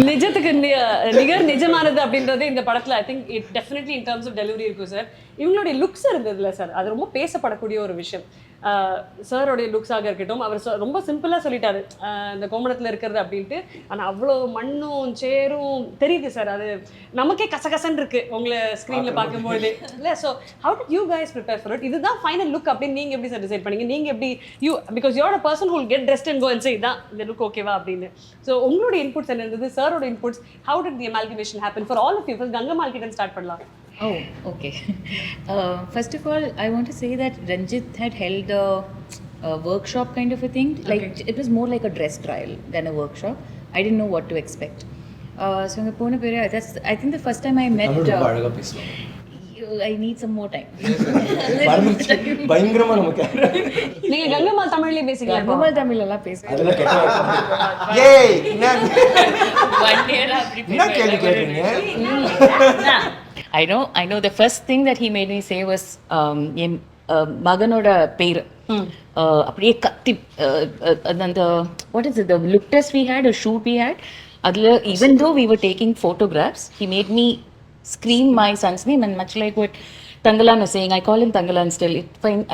நிஜத்துக்கு நிகர் நிஜமானது அப்படின்றது இந்த படத்துல I think it definitely in terms of delivery இருக்கும் சார். இவங்களுடைய லுக்ஸ் இருந்ததுல சார், அது ரொம்ப பேசப்படக்கூடிய ஒரு விஷயம். சாரோடைய லுக்ஸாக இருக்கட்டும், அவர் ரொம்ப சிம்பிளாக சொல்லிட்டாரு இந்த கோமணத்தில் இருக்கிறது அப்படின்ட்டு. ஆனால் அவ்வளோ மண்ணும் சேரும் தெரியுது சார், அது நமக்கே கசகசன்னு இருக்கு உங்களை ஸ்க்ரீனில் பார்க்கும்போது இல்லை. So how did you guys prepare for it? இதுதான் ஃபைனல் லுக் அப்படின்னு நீங்கள் எப்படி சார் டிசைட் பண்ணீங்க? நீங்கள் எப்படி because you're a person who'll get dressed and go and say இதான் இந்த லுக் ஓகேவா அப்படின்னு. ஸோ உங்களுடைய இன்புட்ஸ் என்ன இருந்தது, சாரோட inputs, how did the amalgamation happen for all of you? First Gangammal கிட்ட ஸ்டார்ட் பண்ணலாம். Oh, okay. First of all, I want to say that Ranjit had held a workshop kind of a thing. Like it was more like a dress trial than a workshop. I didn't know what to expect. So in the Pune period, I think the first time I met. I need some more time. பயங்கரமா நமக்கு நீங்க கங்கம்மாள் தமிழ்லயே பேசுறீங்க. கங்கம்மாள் தமிழ்ல பேசுறேன். அதெல்லாம் கேட்டா ஏய் என்ன 1 year என்ன கேள்வி கேக்குறீங்க? I know the first thing that he made me say was மகனோட பேர் அப்படியே கத்தி அந்த what is it, the look test we had, a shoot we had, அதுல even though we were taking photographs, he made me scream my son's name, and much like what Tangalan is saying, I call him Tangalan still.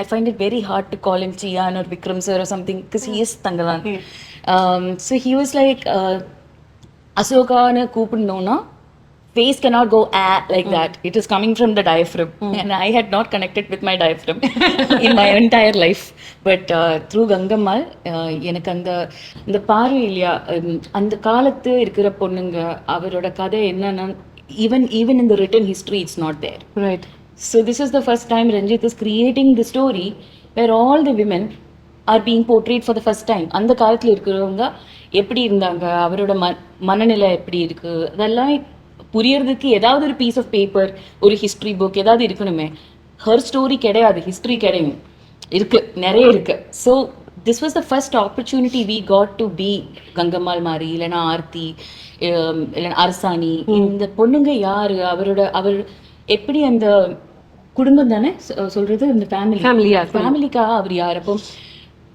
I find it very hard to call him Chiyan or Vikram sir or something because he is Tangalan. So he was like Asokana கூப்பிடணும்னா face cannot go like that. It is coming from the diaphragm, and I had not connected with my diaphragm in my entire life. But through Gangammal, எனக்கு அந்த பார்வை இல்லையா, அந்த காலத்து இருக்கிற பொண்ணுங்க அவரோட கதை என்னன்னா even in the written history it's not there. Right. So this is the first time Ranjit is creating the story where all the women are being portrayed for the first time. அந்த காலத்துல இருக்கிறவங்க எப்படி இருந்தாங்க, அவரோட மனநிலை எப்படி இருக்கு, அதெல்லாம் புரியறதுக்கு ஏதாவது ஒரு பீஸ் ஆஃப் பேப்பர், ஒரு ஹிஸ்ட்ரி புக் ஏதாவது இருக்கணுமே. ஹர் ஸ்டோரி கிடையாது, ஹிஸ்ட்ரி கிடையாது, இருக்கு, நிறைய இருக்கு. So this was the first opportunity we got to be Gangammal மாதிரி, இல்லைன்னா ஆர்த்தி, இல்லைன்னா அரசாணி. இந்த பொண்ணுங்க யாரு, அவர் எப்படி அந்த குடும்பம் தானே சொல்றது, இந்த ஃபேமிலிக்காக அவர் யார். அப்போ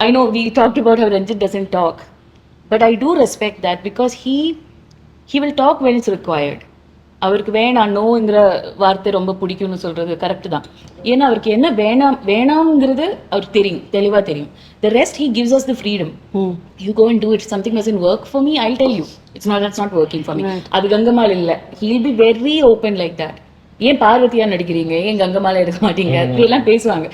I know we talked about how Ranjith doesn't talk, but I do respect that because he will talk when it's required. அவருக்கு வேணாம் நோங்கிற வார்த்தை ரொம்ப பிடிக்கும்னு சொல்றது கரெக்ட் தான். ஏன்னா அவருக்கு என்ன வேணாம்ங்கிறது அவருக்கு தெரியும், தெளிவா தெரியும். The rest he gives us the freedom. You go and do it. Something doesn't work for me, I'll tell you. That's not working for me. அது கங்கம்மாள் இல்ல. He'll be very open like that. ஏன் பார்வதியா நடிக்கிறீங்க, ஏன் கங்கம்மாள் எடுக்க மாட்டீங்க, இப்படியெல்லாம் பேசுவாங்க.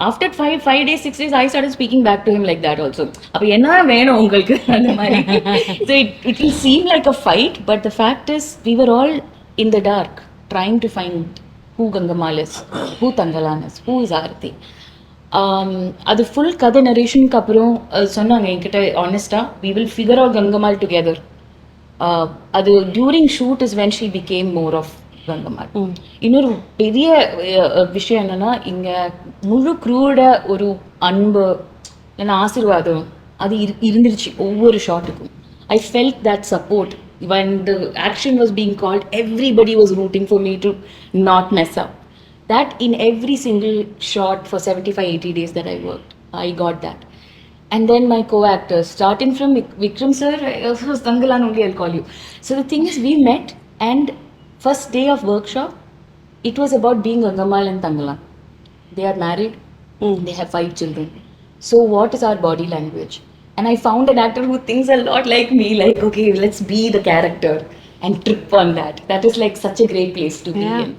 After 5 days 6 days I started speaking back to him like that also. அப்ப என்ன வேணும் உங்களுக்கு அந்த மாதிரி. So it will seem like a fight, but the fact is we were all in the dark trying to find who Gangammal is, who Tangalan is, who is Aarthi. அது full கதை நரேஷனுக்கு அப்புறம் சொன்னாங்க என்கிட்ட ஆனஸ்டா, we will figure out Gangammal together. அது during shoot is when she became more of Gangammal. இன்னொரு பெரிய விஷயம் என்னன்னா, இங்க முழு க்ரூட ஒரு அன்பு இல்லைன்னா ஆசீர்வாதம் அது இருந்துருச்சு ஒவ்வொரு ஷாட்டுக்கும். I felt that support. When the action was being called, everybody was rooting for me to not mess up. That in every single shot for 75-80 days that I worked, I got that. And then my co-actors, starting from Vikram sir, Tangalan only I'll call you. So the thing is, we met, and first day of workshop, it was about being Gangammal and Tangalan. They are married, they have 5 children. So what is our body language? And I found an actor who thinks a lot like me, like, okay, let's be the character and trip on that. That is like such a great place to be in.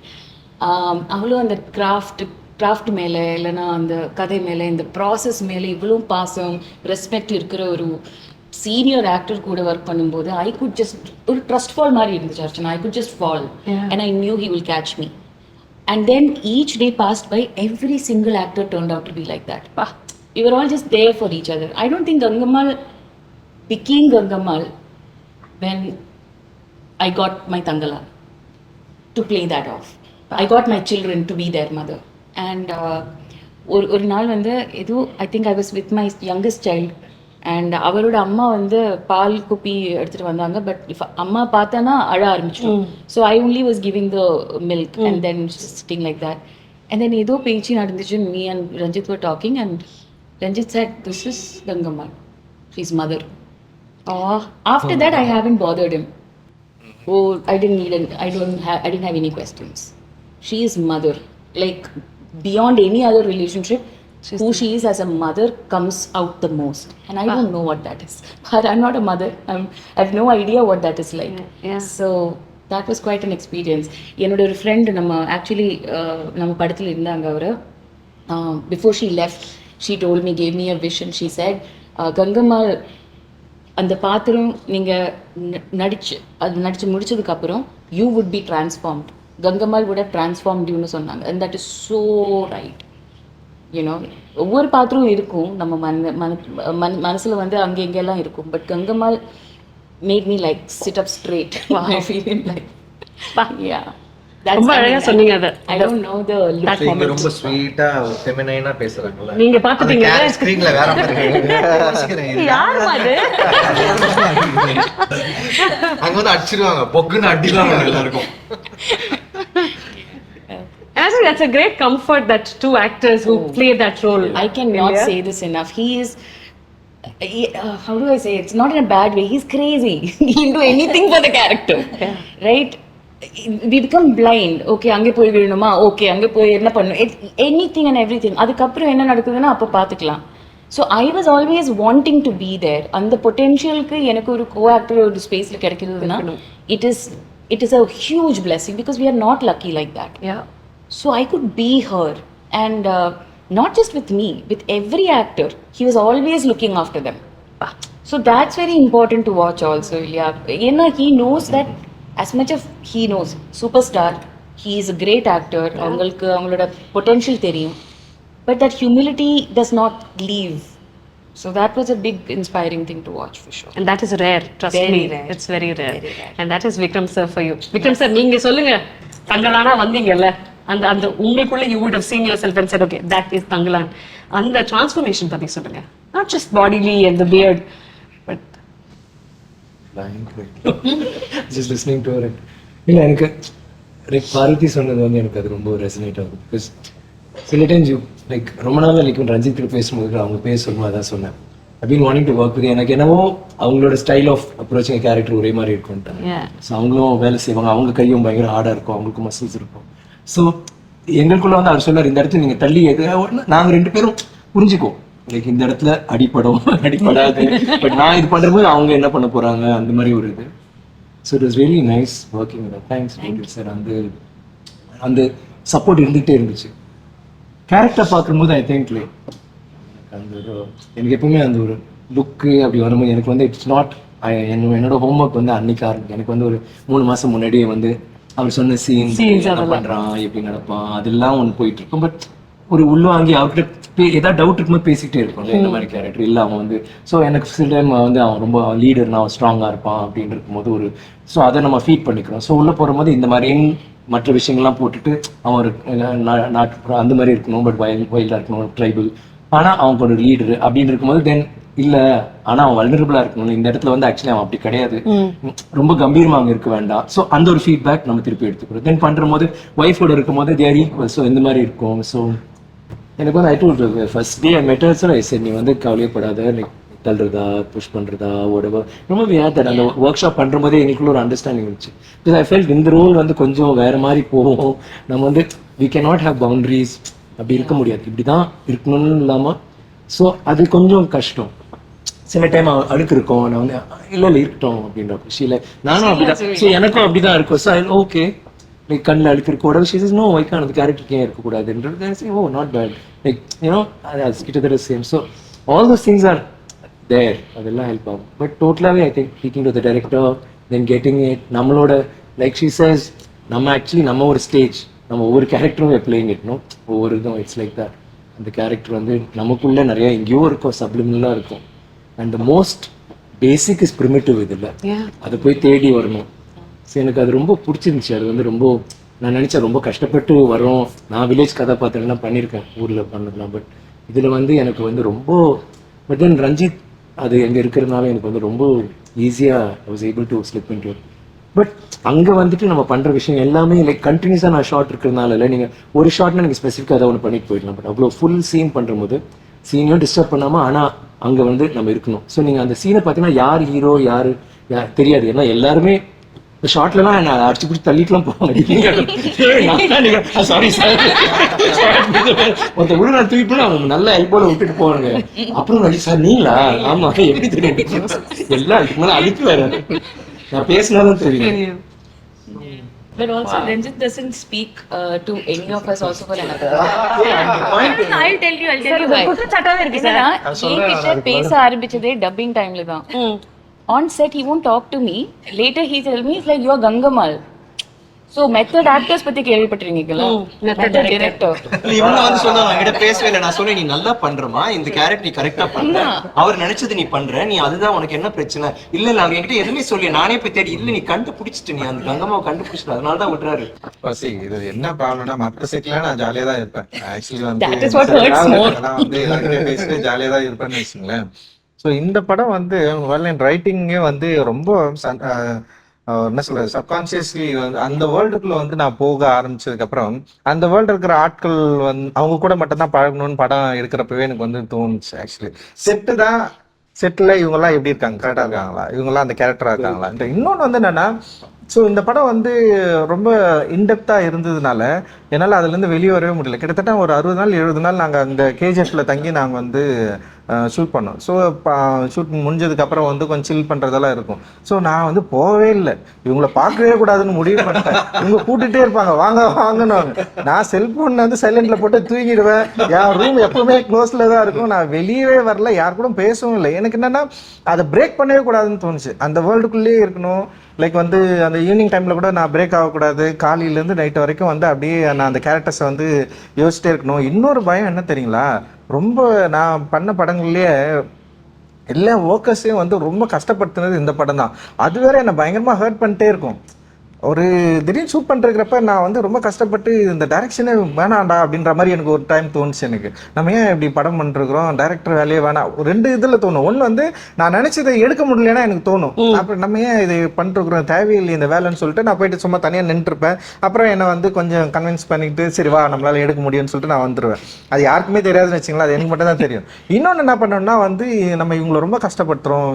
அவளும் அந்த craft மேலே இல்லைன்னா அந்த கதை மேலே இந்த process மேலே இவ்வளோ பாசம் ரெஸ்பெக்ட் இருக்கிற ஒரு சீனியர் ஆக்டர் கூட ஒர்க் பண்ணும்போது ஐ குட் ஜஸ்ட் ஒரு ட்ரஸ்ட் ஃபால் மாதிரி இருந்துச்சு Archana. I could just fall and I knew he will catch me. And then each day passed by, every single actor turned out to be like that. We were all just there for each other. I don't think Gangammal became Gangammal when I got my Tangalan to play that off. I got my children to be their mother. And ஒரு நாள் வந்து I think I was with my youngest child, and அவரோட அம்மா வந்து பால் குப்பி எடுத்துட்டு வந்தாங்க. But அம்மா பார்த்தானா அழ ஆரம்பிச்சிடும். So I only was giving the milk and then just sitting like that. And then ஏதோ பேச்சு நடந்துச்சு. Me and Ranjit were talking, and Ranjit said, "This is Gangammal. She's mother." After that, I haven't bothered him. Oh, I didn't have any questions. She is mother. Like beyond any other relationship, who she is as a mother comes out the most. And I don't know what that is. But I'm not a mother. I have no idea what that is like. Yeah. So that was quite an experience. என்னோட ஒரு friend நம்ம படத்துல இருந்தாங்க அவரு. Before she left, she told me, gave me a vision. She said, Gangammal, அந்த பாத்திரம் நீங்க நடிச்சு முடிச்சதுக்கு அப்புறம் you would be transformed. Gangammal would have transformed you னு சொன்னாங்க. And that is so right. You know, ஒவ்வொரு பாத்திரம் இருக்கும் நம்ம மனசுல வந்து அங்க எங்கெல்லாம் இருக்கும். But Gangammal made me like sit up straight. I feel like, yeah. ரொம்ப அழகா சொன்னீங்க அத. I don't know the look. நீங்க ரொம்ப ஸ்வீட்டா ஃபெமினைனா பேசுறாங்கல. நீங்க பாத்துட்டீங்க ஸ்கிரீன்ல வேற மாதிரி யோசிக்கிறேன். யார் அது? அங்க வந்து அடிச்சிடுவாங்க. பொக்குன்னு அடிக்குவாங்க எல்லாருக்கும். And I think that's a great comfort that two actors who play that role. I cannot say this enough. He is how do I say it? It's not in a bad way. He's crazy. He'll do anything for the character. Right? We become blind. Okay, அங்கே போய் விழணுமா? Okay, அங்கே போய் என்ன பண்ணணும்? Anything and everything. அதுக்கப்புறம் என்ன நடக்குதுன்னா அப்போ பார்த்துக்கலாம். So I was always wanting to be there. அந்த பொட்டென்ஷியலுக்கு எனக்கு ஒரு co-actor ஒரு ஸ்பேஸ்ல கிடைக்கிறதுனா it is a huge blessing because we are not lucky like that. Yeah. So I could be her, and not just with me, with every actor. He was always looking after them. So that's very important to watch also. Yeah, he knows that as much as he knows. Superstar, he is a great actor. அவங்களோட potential தெரியும். But that humility does not leave. So that was a big inspiring thing to watch for sure. And that is rare, trust Very me. rare. It's very rare. Very rare. And that is Vikram sir for you. Vikram sir, நீங்க சொல்லுங்க. தங்கலானா வந்தீங்கல்ல. அந்த உங்களுக்குள்ள you would have seen yourself and said, okay, that is Thangalaan. அந்த transformation பத்தி சொல்லுங்க. Not just bodily and the beard, but just listening to her. இல்லை எனக்கு பாரதி சொன்னது வந்து எனக்கு அது ரொம்ப ரெசனேட் ஆகும். பிகாஸ் சில டைம்ஸ் லைக் ரொம்ப நாள் லைக் ரஞ்சித் கிட்ட பேசும்போது அவங்க பேச சொல்லும்போது அதான் சொன்னேன். I've been wanting to work with எனக்கு என்னவோ அவங்களோட ஸ்டைல் ஆஃப் அப்ரோச்சிங் கேரக்டர் ஒரே மாதிரி இருக்கும்ட்டாங்க. ஸோ அவங்களும் வேலை செய்வாங்க, அவங்க கையும் பயங்கர ஹார்டாக இருக்கும், அவங்களுக்கு மசில்ஸ் இருக்கும். ஸோ எங்களுக்குள்ள வந்து அவர் சொன்னார், இந்த இடத்துல நீங்கள் தள்ளி எது நாங்கள் ரெண்டு பேரும் புரிஞ்சுக்குவோம், லைக் இந்த இடத்துல அடிப்படாது, பட் நான் இது பண்ணும்போது அவங்க என்ன பண்ண போகிறாங்க அந்த மாதிரி ஒரு இது. So it was really nice working with. Thanks sir. அந்த சப்போர்ட் இருந்துகிட்டே இருந்துச்சு. கேரக்டர் பார்க்கும்போது ஐ திங்க் லைக் அந்த ஒரு எனக்கு எப்பவுமே அந்த ஒரு லுக்கு அப்படி வரும்போது எனக்கு வந்து இட்ஸ் நாட் என்னோட ஹோம்ஒர்க் வந்து அன்னைக்கு ஆரம்பிக்கும். எனக்கு வந்து ஒரு 3 மாதம் முன்னாடியே வந்து அவர் சொன்ன சீன்ஸ் என்ன பண்ணுறான், எப்படி நடப்பான், அதெல்லாம் ஒன்று போயிட்டு இருக்கும். பட் ஒரு உள்வாங்கி அவர்கிட்ட ஏதாவது டவுட் இருக்கும்போது பேசிக்கிட்டே இருப்பாங்க இந்த மாதிரி கேரக்டர் இல்லை அவன் வந்து. ஸோ எனக்கு சில டைம் வந்து அவன் ரொம்ப லீடர்னா அவன் ஸ்ட்ராங்காக இருப்பான் அப்படின்னு இருக்கும்போது ஒரு ஸோ அதை நம்ம ஃபீட் பண்ணிக்கிறோம். ஸோ உள்ளே போகும்போது இந்த மாதிரி மற்ற விஷயங்கள்லாம் போட்டுட்டு அவன் ஒரு நாட்டு அந்த மாதிரி இருக்கணும், பட் வைல்டாக இருக்கணும், ட்ரைபிள், ஆனால் அவன் ஒரு லீடரு அப்படின்னு இருக்கும்போது தென் இல்லை ஆனால் அவன் வல்னரபிளாக இருக்கணும். இந்த இடத்துல வந்து ஆக்சுவலி அவன் அப்படி கிடையாது, ரொம்ப கம்பீரமாக அங்கே இருக்க வேண்டாம். ஸோ அந்த ஒரு ஃபீட்பேக் நம்ம திருப்பி எடுத்துக்கிறோம். தென் பண்ணும்போது ஒய்ஃபோட இருக்கும்போது தேர் ஈக்குவல். ஸோ இந்த மாதிரி இருக்கும். ஸோ எனக்கு வந்து ஐ டோல்ட் ஃபர்ஸ்ட் டே ஐ மெட் ஹர், சரி நீ வந்து கவலையப்படாத, லைக் தள்ளுறதா புஷ் பண்ணுறதா உடவா ரொம்ப வியாத அந்த ஒர்க் ஷாப் பண்ணுற போதே எங்களுக்குள்ள ஒரு அண்டர்ஸ்டாண்டிங் இருந்துச்சு. பிகாஸ் ஐ ஃபெல்ட் இந்த ரோல் வந்து கொஞ்சம் வேறு மாதிரி போகும். நம்ம வந்து we can not have boundaries, அப்படி இருக்க முடியாது, இப்படி தான் இருக்கணும்னு இல்லாமல். ஸோ அது கொஞ்சம் கஷ்டம். சில டைம் அழுக்கு இருக்கும், நான் வந்து இல்லை இருக்கட்டும் அப்படின்ற விஷயம் நானும் அப்படிதான். ஸோ எனக்கும் அப்படிதான் இருக்கும். ஸோ ஓகே லைக் கண்ணில் அழுக்கு இருக்க உடம்பு ஷீஸ் நோ வைக்கான அந்த கேரக்டருக்கு ஏன் இருக்கக்கூடாதுன்றது oh not bad like you know அது கிட்டத்தட்ட same. So all those things are there, அதெல்லாம் ஹெல்ப் ஆகும். பட் டோட்டலாகவே I think speaking to the director then getting it நம்மளோட லைக் ஷீ சேஸ் நம்ம ஆக்சுவலி நம்ம ஒரு ஸ்டேஜ் நம்ம ஒவ்வொரு கேரக்டரும் பிளேயிங் இட்னும் ஒவ்வொரு இதுவும் இட்ஸ் லைக் தட். அந்த கேரக்டர் வந்து நமக்குள்ளே நிறைய எங்கேயோ இருக்கும், சப்ளிமினலாக இருக்கும். And the most basic is primitive இதில், அதை போய் தேடி வரணும். ஸோ எனக்கு அது ரொம்ப பிடிச்சிருந்துச்சு. அது வந்து ரொம்ப நான் நினச்சேன் ரொம்ப கஷ்டப்பட்டு வரோம். நான் வில்லேஜ் கதாபாத்திரம்லாம் பண்ணியிருக்கேன் ஊரில் பண்ணதுலாம், பட் இதில் வந்து எனக்கு வந்து ரொம்ப பட் தென் ரஞ்சித் அது எங்கே இருக்கிறதுனால எனக்கு வந்து ரொம்ப ஈஸியாக I was able to slip into. But அங்கே வந்துட்டு நம்ம பண்ணுற விஷயம் எல்லாமே லைக் கண்டினியூஸாக நான் ஷார்ட் இருக்கிறதுனால இல்லை, நீங்கள் ஒரு ஷார்ட்னா நீங்கள் ஸ்பெசிஃபிக்காக அதை ஒன்று பண்ணிட்டு போயிடலாம். பட் அவ்வளோ ஃபுல் சீன் பண்ணுற போது சீனையும் டிஸ்டர்ப் பண்ணாம ஆனா அங்க வந்து நம்ம இருக்கணும். ஸோ நீங்க அந்த சீனை பார்த்தீங்கன்னா யார் ஹீரோ யார் தெரியாது. ஏன்னா எல்லாருமே ஷார்ட்லாம் நான் அடிச்சு பிடிச்சி தள்ளிட்டுலாம் போவாங்க. சாரி சார் ஒருத்த விட நான் தூக்கிட்டு அவங்க நல்ல எல்போல விட்டுட்டு போவாங்க. அப்புறம் சார் நீங்களா? ஆமா எப்படி தெரியும்? எல்லாம் அதுக்கு மேலே அழிப்பு வேற. நான் பேசினாலும் தெரியும். But also Ranjit doesn't speak to any of us also for another. I'll tell you why. குற்றச்சாட்டாவே இருக்கு சார். என்கிட்ட பேச ஆரம்பிச்சதே டப்பிங் டைம்ல தான். On set he won't talk to me. Later he tell me it's like you are Gangamal. So method actors பத்தி கேள்விப்பட்டிருக்கீங்களா? Method director. இவங்க வந்து சொன்னாங்க என்கிட்ட பேசவே இல்லை. நான் சொன்னேன் நீ நல்லா பண்றமா, இந்த கேரக்டர் நீ கரெக்டா பண்ற, அவர் நினைச்சது நீ பண்ற, நீ அதுதான் உனக்கு என்ன பிரச்சனை இல்ல. அவங்க என்கிட்ட எதுவுமே சொல்லி நானே போய் தேடி இல்ல நீ கண்டுபிடிச்சிட்டு நீ அந்த கங்கம்மாவை கண்டுபிடிச்சிட்டு அதனாலதான் விட்டுறாரு. இது என்ன ப்ராப்ளம்னா மற்ற செட்ல நான் ஜாலியா தான் இருப்பேன். ஆக்சுவலி வந்து பேசிட்டு ஜாலியா தான் இருப்பேன்னு வச்சுங்களேன். ஸோ இந்த படம் வந்து ரைட்டிங்கே வந்து ரொம்ப என்ன சொல்றது சப்கான்சியஸ்லி வந்து அந்த வேர்ல்டுக்குள்ள வந்து நான் போக ஆரம்பிச்சதுக்கு அப்புறம் அந்த வேர்ல்டு இருக்கிற ஆட்கள் வந்து அவங்க கூட மட்டும் தான் பழகணும்னு படம் எடுக்கிறப்பவே எனக்கு வந்து தோணுச்சு. ஆக்சுவலி செட்டில் இவங்கெல்லாம் எப்படி இருக்காங்க, கரெக்டாக இருக்காங்களா, இவங்கெல்லாம் அந்த கேரக்டராக இருக்காங்களா. இன்னொன்று வந்து என்னன்னா ஸோ இந்த படம் வந்து ரொம்ப இன்டெப்த்தாக இருந்ததுனால என்னால் அதுலேருந்து வெளியே வரவே முடியல. கிட்டத்தட்ட ஒரு 60 நாள் 70 நாள் நாங்கள் அந்த கேஜிஎஃப்ல தங்கி நாங்கள் வந்து ஷூட் பண்ணோம். ஸோ ஷூட் முடிஞ்சதுக்கப்புறம் வந்து கொஞ்சம் சில் பண்ணுறதெல்லாம் இருக்கும். ஸோ நான் வந்து போகவே இல்லை, இவங்கள பார்க்கவே கூடாதுன்னு முடிவு பண்ணிட்டேன். இவங்க கூட்டிகிட்டே இருப்பாங்க வாங்க வாங்கன்னு. நான் செல்ஃபோன் வந்து சைலண்டில் போட்டு தூங்கிடுவேன். என் ரூம் எப்பவுமே க்ளோஸில் தான் இருக்கும். நான் வெளியவே வரல, யார் கூட பேசவும் இல்லை. எனக்கு என்னென்னா அதை பிரேக் பண்ணவே கூடாதுன்னு தோணுச்சு. அந்த வேர்ல்டுக்குள்ளேயே இருக்கணும். லைக் வந்து அந்த ஈவினிங் டைமில் கூட நான் பிரேக் ஆகக்கூடாது. காலையிலேருந்து நைட்டு வரைக்கும் வந்து அப்படியே நான் அந்த கேரக்டர்ஸை வந்து யோசிச்சிட்டே இருக்கணும். இன்னொரு பயம் என்ன தெரியுங்களா, ரொம்ப நான் பண்ண படங்கள்லேயே எல்லா ஒர்க்கர்ஸையும் வந்து ரொம்ப கஷ்டப்படுத்துனது இந்த படம் தான். அது வேற என்னை பயங்கரமாக ஹர்ட் பண்ணிட்டே இருக்கும். ஒரு திடீர்னு ஷூட் பண்ணிருக்கிறப்ப நான் வந்து ரொம்ப கஷ்டப்பட்டு இந்த டைரக்ஷனே வேணாண்டா அப்படின்ற மாதிரி எனக்கு ஒரு டைம் தோணுச்சு. எனக்கு நம்ம ஏன் இப்படி படம் பண்ணிருக்கிறோம், டைரக்டர் வேலையே வேணாம். ஒரு 2 இதில் தோணும். ஒன்று வந்து நான் நினைச்சதை எடுக்க முடியலன்னா எனக்கு தோணும், அப்புறம் நம்ம ஏன் இது பண்ணிருக்கிறோம், தேவையில்லை இந்த வேலைன்னு சொல்லிட்டு நான் போயிட்டு சும்மா தனியாக நின்றுருப்பேன். அப்புறம் என்னை வந்து கொஞ்சம் கன்வின்ஸ் பண்ணிட்டு சரி வா நம்மளால எடுக்க முடியும்னு சொல்லிட்டு நான் வந்துடுவேன். அது யாருக்குமே தெரியாதுன்னு வச்சுங்களா, அது எனக்கு மட்டும் தான் தெரியும். இன்னொன்று என்ன பண்ணோம்னா வந்து நம்ம இவங்களை ரொம்ப கஷ்டப்படுத்துறோம்,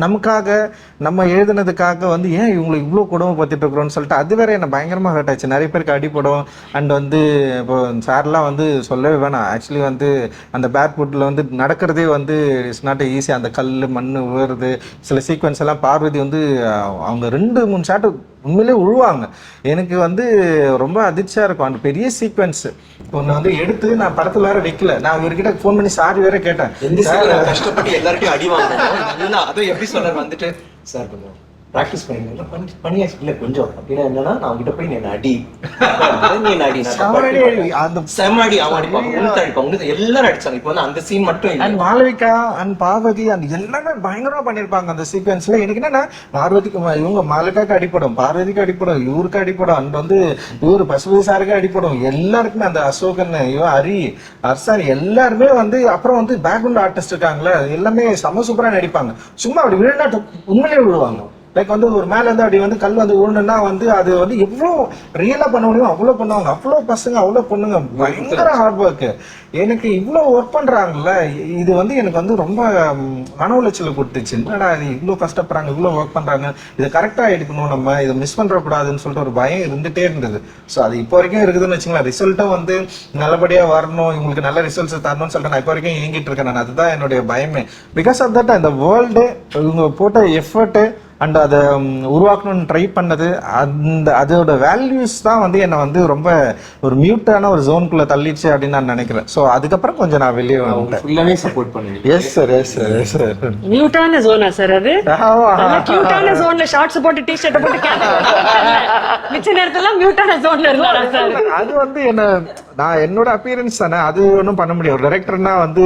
நமக்காக நம்ம எழுதுனதுக்காக வந்து ஏன் இவங்களை இவ்வளோ கொடுமைப்படுத்திட்டு இருக்கிறோம் சொல்லிட்டு அது வேற என்ன பயங்கரமா ஹர்ட் ஆச்சு. நிறைய பேருக்கு அடிப்படும். அண்ட் வந்து இப்போ சார்லாம் வந்து சொல்லவே வேணாம். ஆக்சுவலி வந்து அந்த பேர்ஃபுட்ல வந்து நடக்கிறதே வந்து இட்ஸ் நாட் ஈஸி. அந்த கல் மண் உழுறது சில சீக்வன்ஸ் எல்லாம் பார்வதி வந்து அவங்க 2-3 ஷாட்டு உண்மையிலே உழுவாங்க. எனக்கு வந்து ரொம்ப அதிர்ச்சியா இருக்கும். அந்த பெரிய சீக்வன்ஸ் ஒன்று வந்து எடுத்து நான் படத்துல வேற வைக்கல. நான் இவர்கிட்ட ஃபோன் பண்ணி சாரி வேற கேட்டேன். கஷ்டப்பட்டு எல்லார்ட்டையும் அடி வாங்க அதை எப்படி சொல்ற வந்துட்டு சார் கொஞ்சம் ப்ராக்டிஸ் பண்ணியாச்சு இல்லை கொஞ்சம் அப்படின்னா என்னன்னா நான் அவங்ககிட்ட போய் என்ன அடி அந்த செம்மடி அவன் அடிப்பாங்க எல்லாரும் அடிச்சாங்க. இப்போ வந்து அந்த சீன் மட்டும் அண்ட் மாளவிகா அண்ட் பார்வதி அந்த எல்லாமே பயங்கரமா பண்ணிருப்பாங்க அந்த சீக்வன்ஸ்ல. எனக்கு என்னன்னா பார்வதிக்கு இவங்க மாளவிகாக்கு அடிப்படும், பார்வதிக்கு அடிப்படும், இவருக்கு அடிப்படும், அண்ட் வந்து இவரு பசுபதி சாருக்கு அடிப்படும். எல்லாருக்குமே அந்த அசோகன் இவன் ஹரி அர்சான் எல்லாருமே வந்து அப்புறம் வந்து பேக்ரவுண்ட் ஆர்டிஸ்ட் இருக்காங்களே எல்லாமே செம சூப்பரா நடிப்பாங்க. சும்மா அப்படி விழுந்தா உண்மையிலே விழுவாங்க. லைக் வந்து ஒரு மேல இருந்து அப்படி வந்து கல் வந்து விழுணுன்னா வந்து அது வந்து எவ்வளோ ரியலா பண்ண முடியும் அவ்வளோ பண்ணுவாங்க. அவ்வளோ பசங்க அவ்வளோ பொண்ணுங்க பயங்கர ஹார்ட் ஒர்க். எனக்கு இவ்வளோ ஒர்க் பண்றாங்கல்ல, இது வந்து எனக்கு வந்து ரொம்ப மன உளைச்சல கொடுத்துச்சு. என்னடா இது இவ்வளோ கஷ்டப்படுறாங்க, இவ்வளோ ஒர்க் பண்றாங்க, இதை கரெக்டா எடுக்கணும், நம்ம இதை மிஸ் பண்றக்கூடாதுன்னு சொல்லிட்டு ஒரு பயம் இருந்துட்டே இருந்தது. ஸோ அது இப்போ வரைக்கும் இருக்குதுன்னு வச்சுங்களேன். ரிசல்ட்டும் வந்து நல்லபடியா வரணும், இவங்களுக்கு நல்ல ரிசல்ட்ஸ் தரணும்னு சொல்லிட்டு நான் இப்போ வரைக்கும் இயங்கிட்டு இருக்கேன். நான் அதுதான் என்னுடைய பயமே. பிகாஸ் ஆஃப் தட் அந்த வேர்ல்டு இவங்க போட்ட எஃபர்ட் அண்ட் அதை உருவாக்கணும்னு ட்ரை பண்ணது அதோட வேல்யூஸ் தான் வந்து என்னை வந்து ரொம்ப ஒரு மியூட்டான ஒரு ஜோனுக்குள்ள தள்ளிடுச்சு அப்படின்னு நான் நினைக்கிறேன். ஸோ அதுக்கப்புறம் கொஞ்சம் நான் வெளியே ஃபுல்லாவே சப்போர்ட் பண்ணுவேன். Yes sir yes sir yes sir. மியூட்டான ஜோனா சார் அது? கியூட்டான ஜோன்ல ஷார்ட்ஸ் போட்டு டி-ஷர்ட் போட்டு மிச்ச நேரத்துல மியூட்டான ஜோன்ல இருந்தாரா சார்? அது வந்து என்ன நான் என்னோட அப்பியரன்ஸ் தானே, அது ஒன்றும் பண்ண முடியாது. ஒரு டைரக்டர்னா வந்து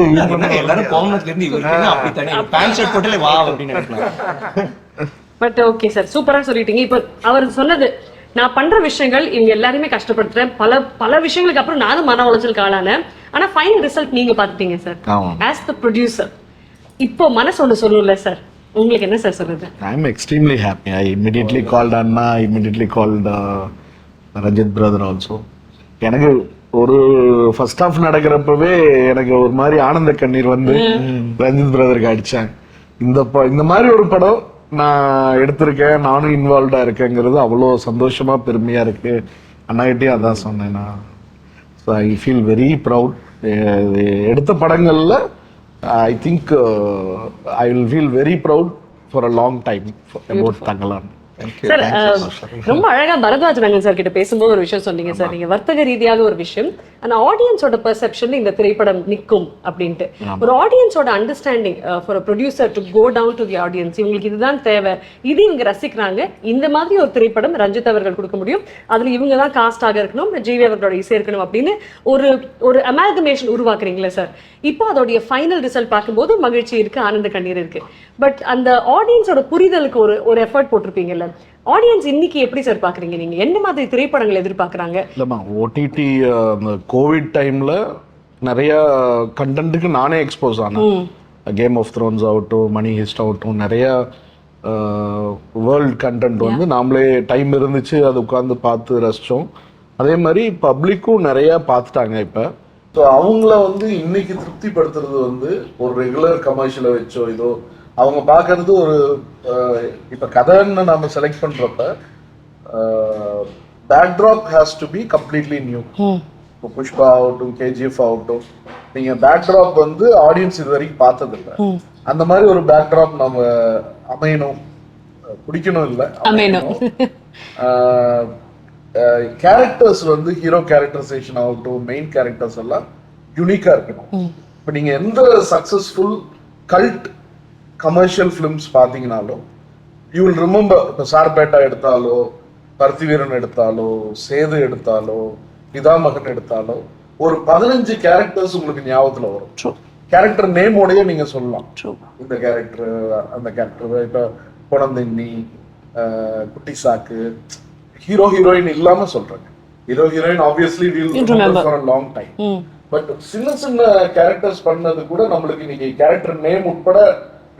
எல்லாரும் கோமத்துல இருந்து இவருக்கு அப்படி தானே பேண்ட் ஷர்ட் போட்டுல வா அப்படின்னு நினைக்கலாம். பட் ஓகே சார், சூப்பரா சொல்லிட்டீங்க. இப்போ அவர் சொன்னது நான் பண்ற விஷயங்கள் இவங்க எல்லாருமே கஷ்டப்படுத்துறேன், பல விஷயங்களுக்கு அப்புறம் நானும் மன உளைச்சலுக்கு ஆளானேன். ஆனா ஃபைனல் ரிசல்ட் நீங்க பாத்துட்டீங்க சார் ஆஸ் த ப்ரொடியூசர். இப்போ மனசு ஒன்று சொல்லல சார், உங்களுக்கு என்ன சார் சொல்லுது? I am extremely happy. I immediately called Anna, I immediately called Ranjit brother also. எனக்கு ஒரு ஃபர்ஸ்ட் ஹாஃப் நடக்கிறப்பவே எனக்கு ஒரு மாதிரி ஆனந்த கண்ணீர் வந்து ரஞ்சித் பிரதருக்கு அடிச்சாங்க. இந்த மாதிரி ஒரு படம் நான் எடுத்திருக்கேன், நானும் இன்வால்வ்டா இருக்கேங்கிறது அவ்வளோ சந்தோஷமா பெருமையா இருக்கு. அண்ணாகிட்டயும் அதான் சொன்னேன் நான். So I feel very proud. எடுத்த படங்கள்ல I think I will feel very proud for a long time about Thangalaan. Sir ரொம்ப அழகா பரத்வாஜ் ரங்கன் சார் கிட்ட பேசும்போது ஒரு விஷயம் சொன்னீங்க சார், நீங்க வர்த்தக ரீதியாக ஒரு விஷயம், ஆனா ஆடியன்ஸோட பெர்செப்ஷன் இந்த திரைப்படம் நிற்கும் அப்படின்ட்டு. ஒரு ஆடியன்ஸோட understanding for a producer to go down to the audience, இவங்களுக்கு இதுதான் தேவை, இது இவங்க ரசிக்கிறாங்க, இந்த மாதிரி ஒரு திரைப்படம் ரஞ்சித் அவர்கள் கொடுக்க முடியும், அதுல இவங்க தான் காஸ்டாக இருக்கணும், ஜிவி அவர்களோட இசை இருக்கணும் அப்படின்னு ஒரு அமால்கமேஷன் உருவாக்குறீங்களா சார்? இப்போ அதோடைய ஃபைனல் ரிசல்ட் பார்க்கும்போது மகிழ்ச்சி இருக்கு, ஆனந்த கண்ணீர் இருக்கு. பட் அந்த ஆடியன்ஸோட புரிதலுக்கு ஒரு எஃபர்ட் போட்டிருப்பீங்கல்ல, ஆடியன்ஸ் இன்னைக்கு எப்படி சார் பாக்குறீங்க? நீங்க என்ன மாதிரி திரைப்படங்கள் எதிர்பார்க்கறாங்க? இல்லம்மா, ஓடிடி அந்த கோவிட் டைம்ல நிறைய கண்டென்ட்டுக்கு நானே எக்ஸ்போஸ் ஆனேன். கேம் ஆஃப் த்ரோன்ஸ் ஆகட்டும், மணி ஹிஸ்ட் ஆகட்டும், நிறைய வேர்ல்ட் கண்டென்ட் வந்து நாமளே டைம் இருந்துச்சு அது உட்காந்து பார்த்து ரசிச்சோம். அதே மாதிரி பப்ளிக்கும் நிறைய பார்த்துட்டாங்க இப்ப. ஸோ அவங்கள வந்து இன்னைக்கு திருப்திப்படுத்துறது வந்து ஒரு ரெகுலர் கமர்ஷியலை வச்சோ இதோ அவங்க பார்க்கறது ஒரு இப்ப கதைன்னு நம்ம செலக்ட் பண்றப்ப backdrop has to be completely new. இப்போ புஷ்பா ஆகட்டும், கேஜிஎஃப் ஆகட்டும், நீங்க பேக்ட்ராப் வந்து ஆடியன்ஸ் இது வரைக்கும் பார்த்தது இல்லை. அந்த மாதிரி ஒரு பேக்ட்ராப் நம்ம அமையணும், பிடிக்கணும் இல்லை அமையணும். கேரக்டர்ஸ் வந்து ஹீரோ கேரக்டரைசேஷன் ஆகட்டும், மெயின் கேரக்டர்ஸ் எல்லாம் யூனிக்கா இருக்கணும். இப்போ நீங்க எந்த சக்சஸ்ஃபுல் கல்ட் கமர்ஷியல் ஃபிலிம்ஸ் பார்த்தீங்கன்னாலும் யூ வில் ரிமெம்பர். இப்போ சார்பேட்டா எடுத்தாலோ, பருத்திவீரன் எடுத்தாலோ, சேது எடுத்தாலோ, பிதாமகன் எடுத்தாலோ ஒரு 15 கேரக்டர்ஸ் உங்களுக்கு ஞாபகத்துல வரும். கேரக்டர் நேமோடய நீங்க சொல்லலாம், இந்த கேரக்டர் அந்த கேரக்டர். இப்போ குழந்தைன்னி, குட்டி சாக்கு, ஹீரோ ஹீரோயின் இல்லாம சொல்றாங்க. Hero heroine obviously will remember for a long time. But சின்ன சின்ன கேரக்டர்ஸ் பண்ணது கூட நம்மளுக்கு இன்னைக்கு கேரக்டர் நேம் உட்பட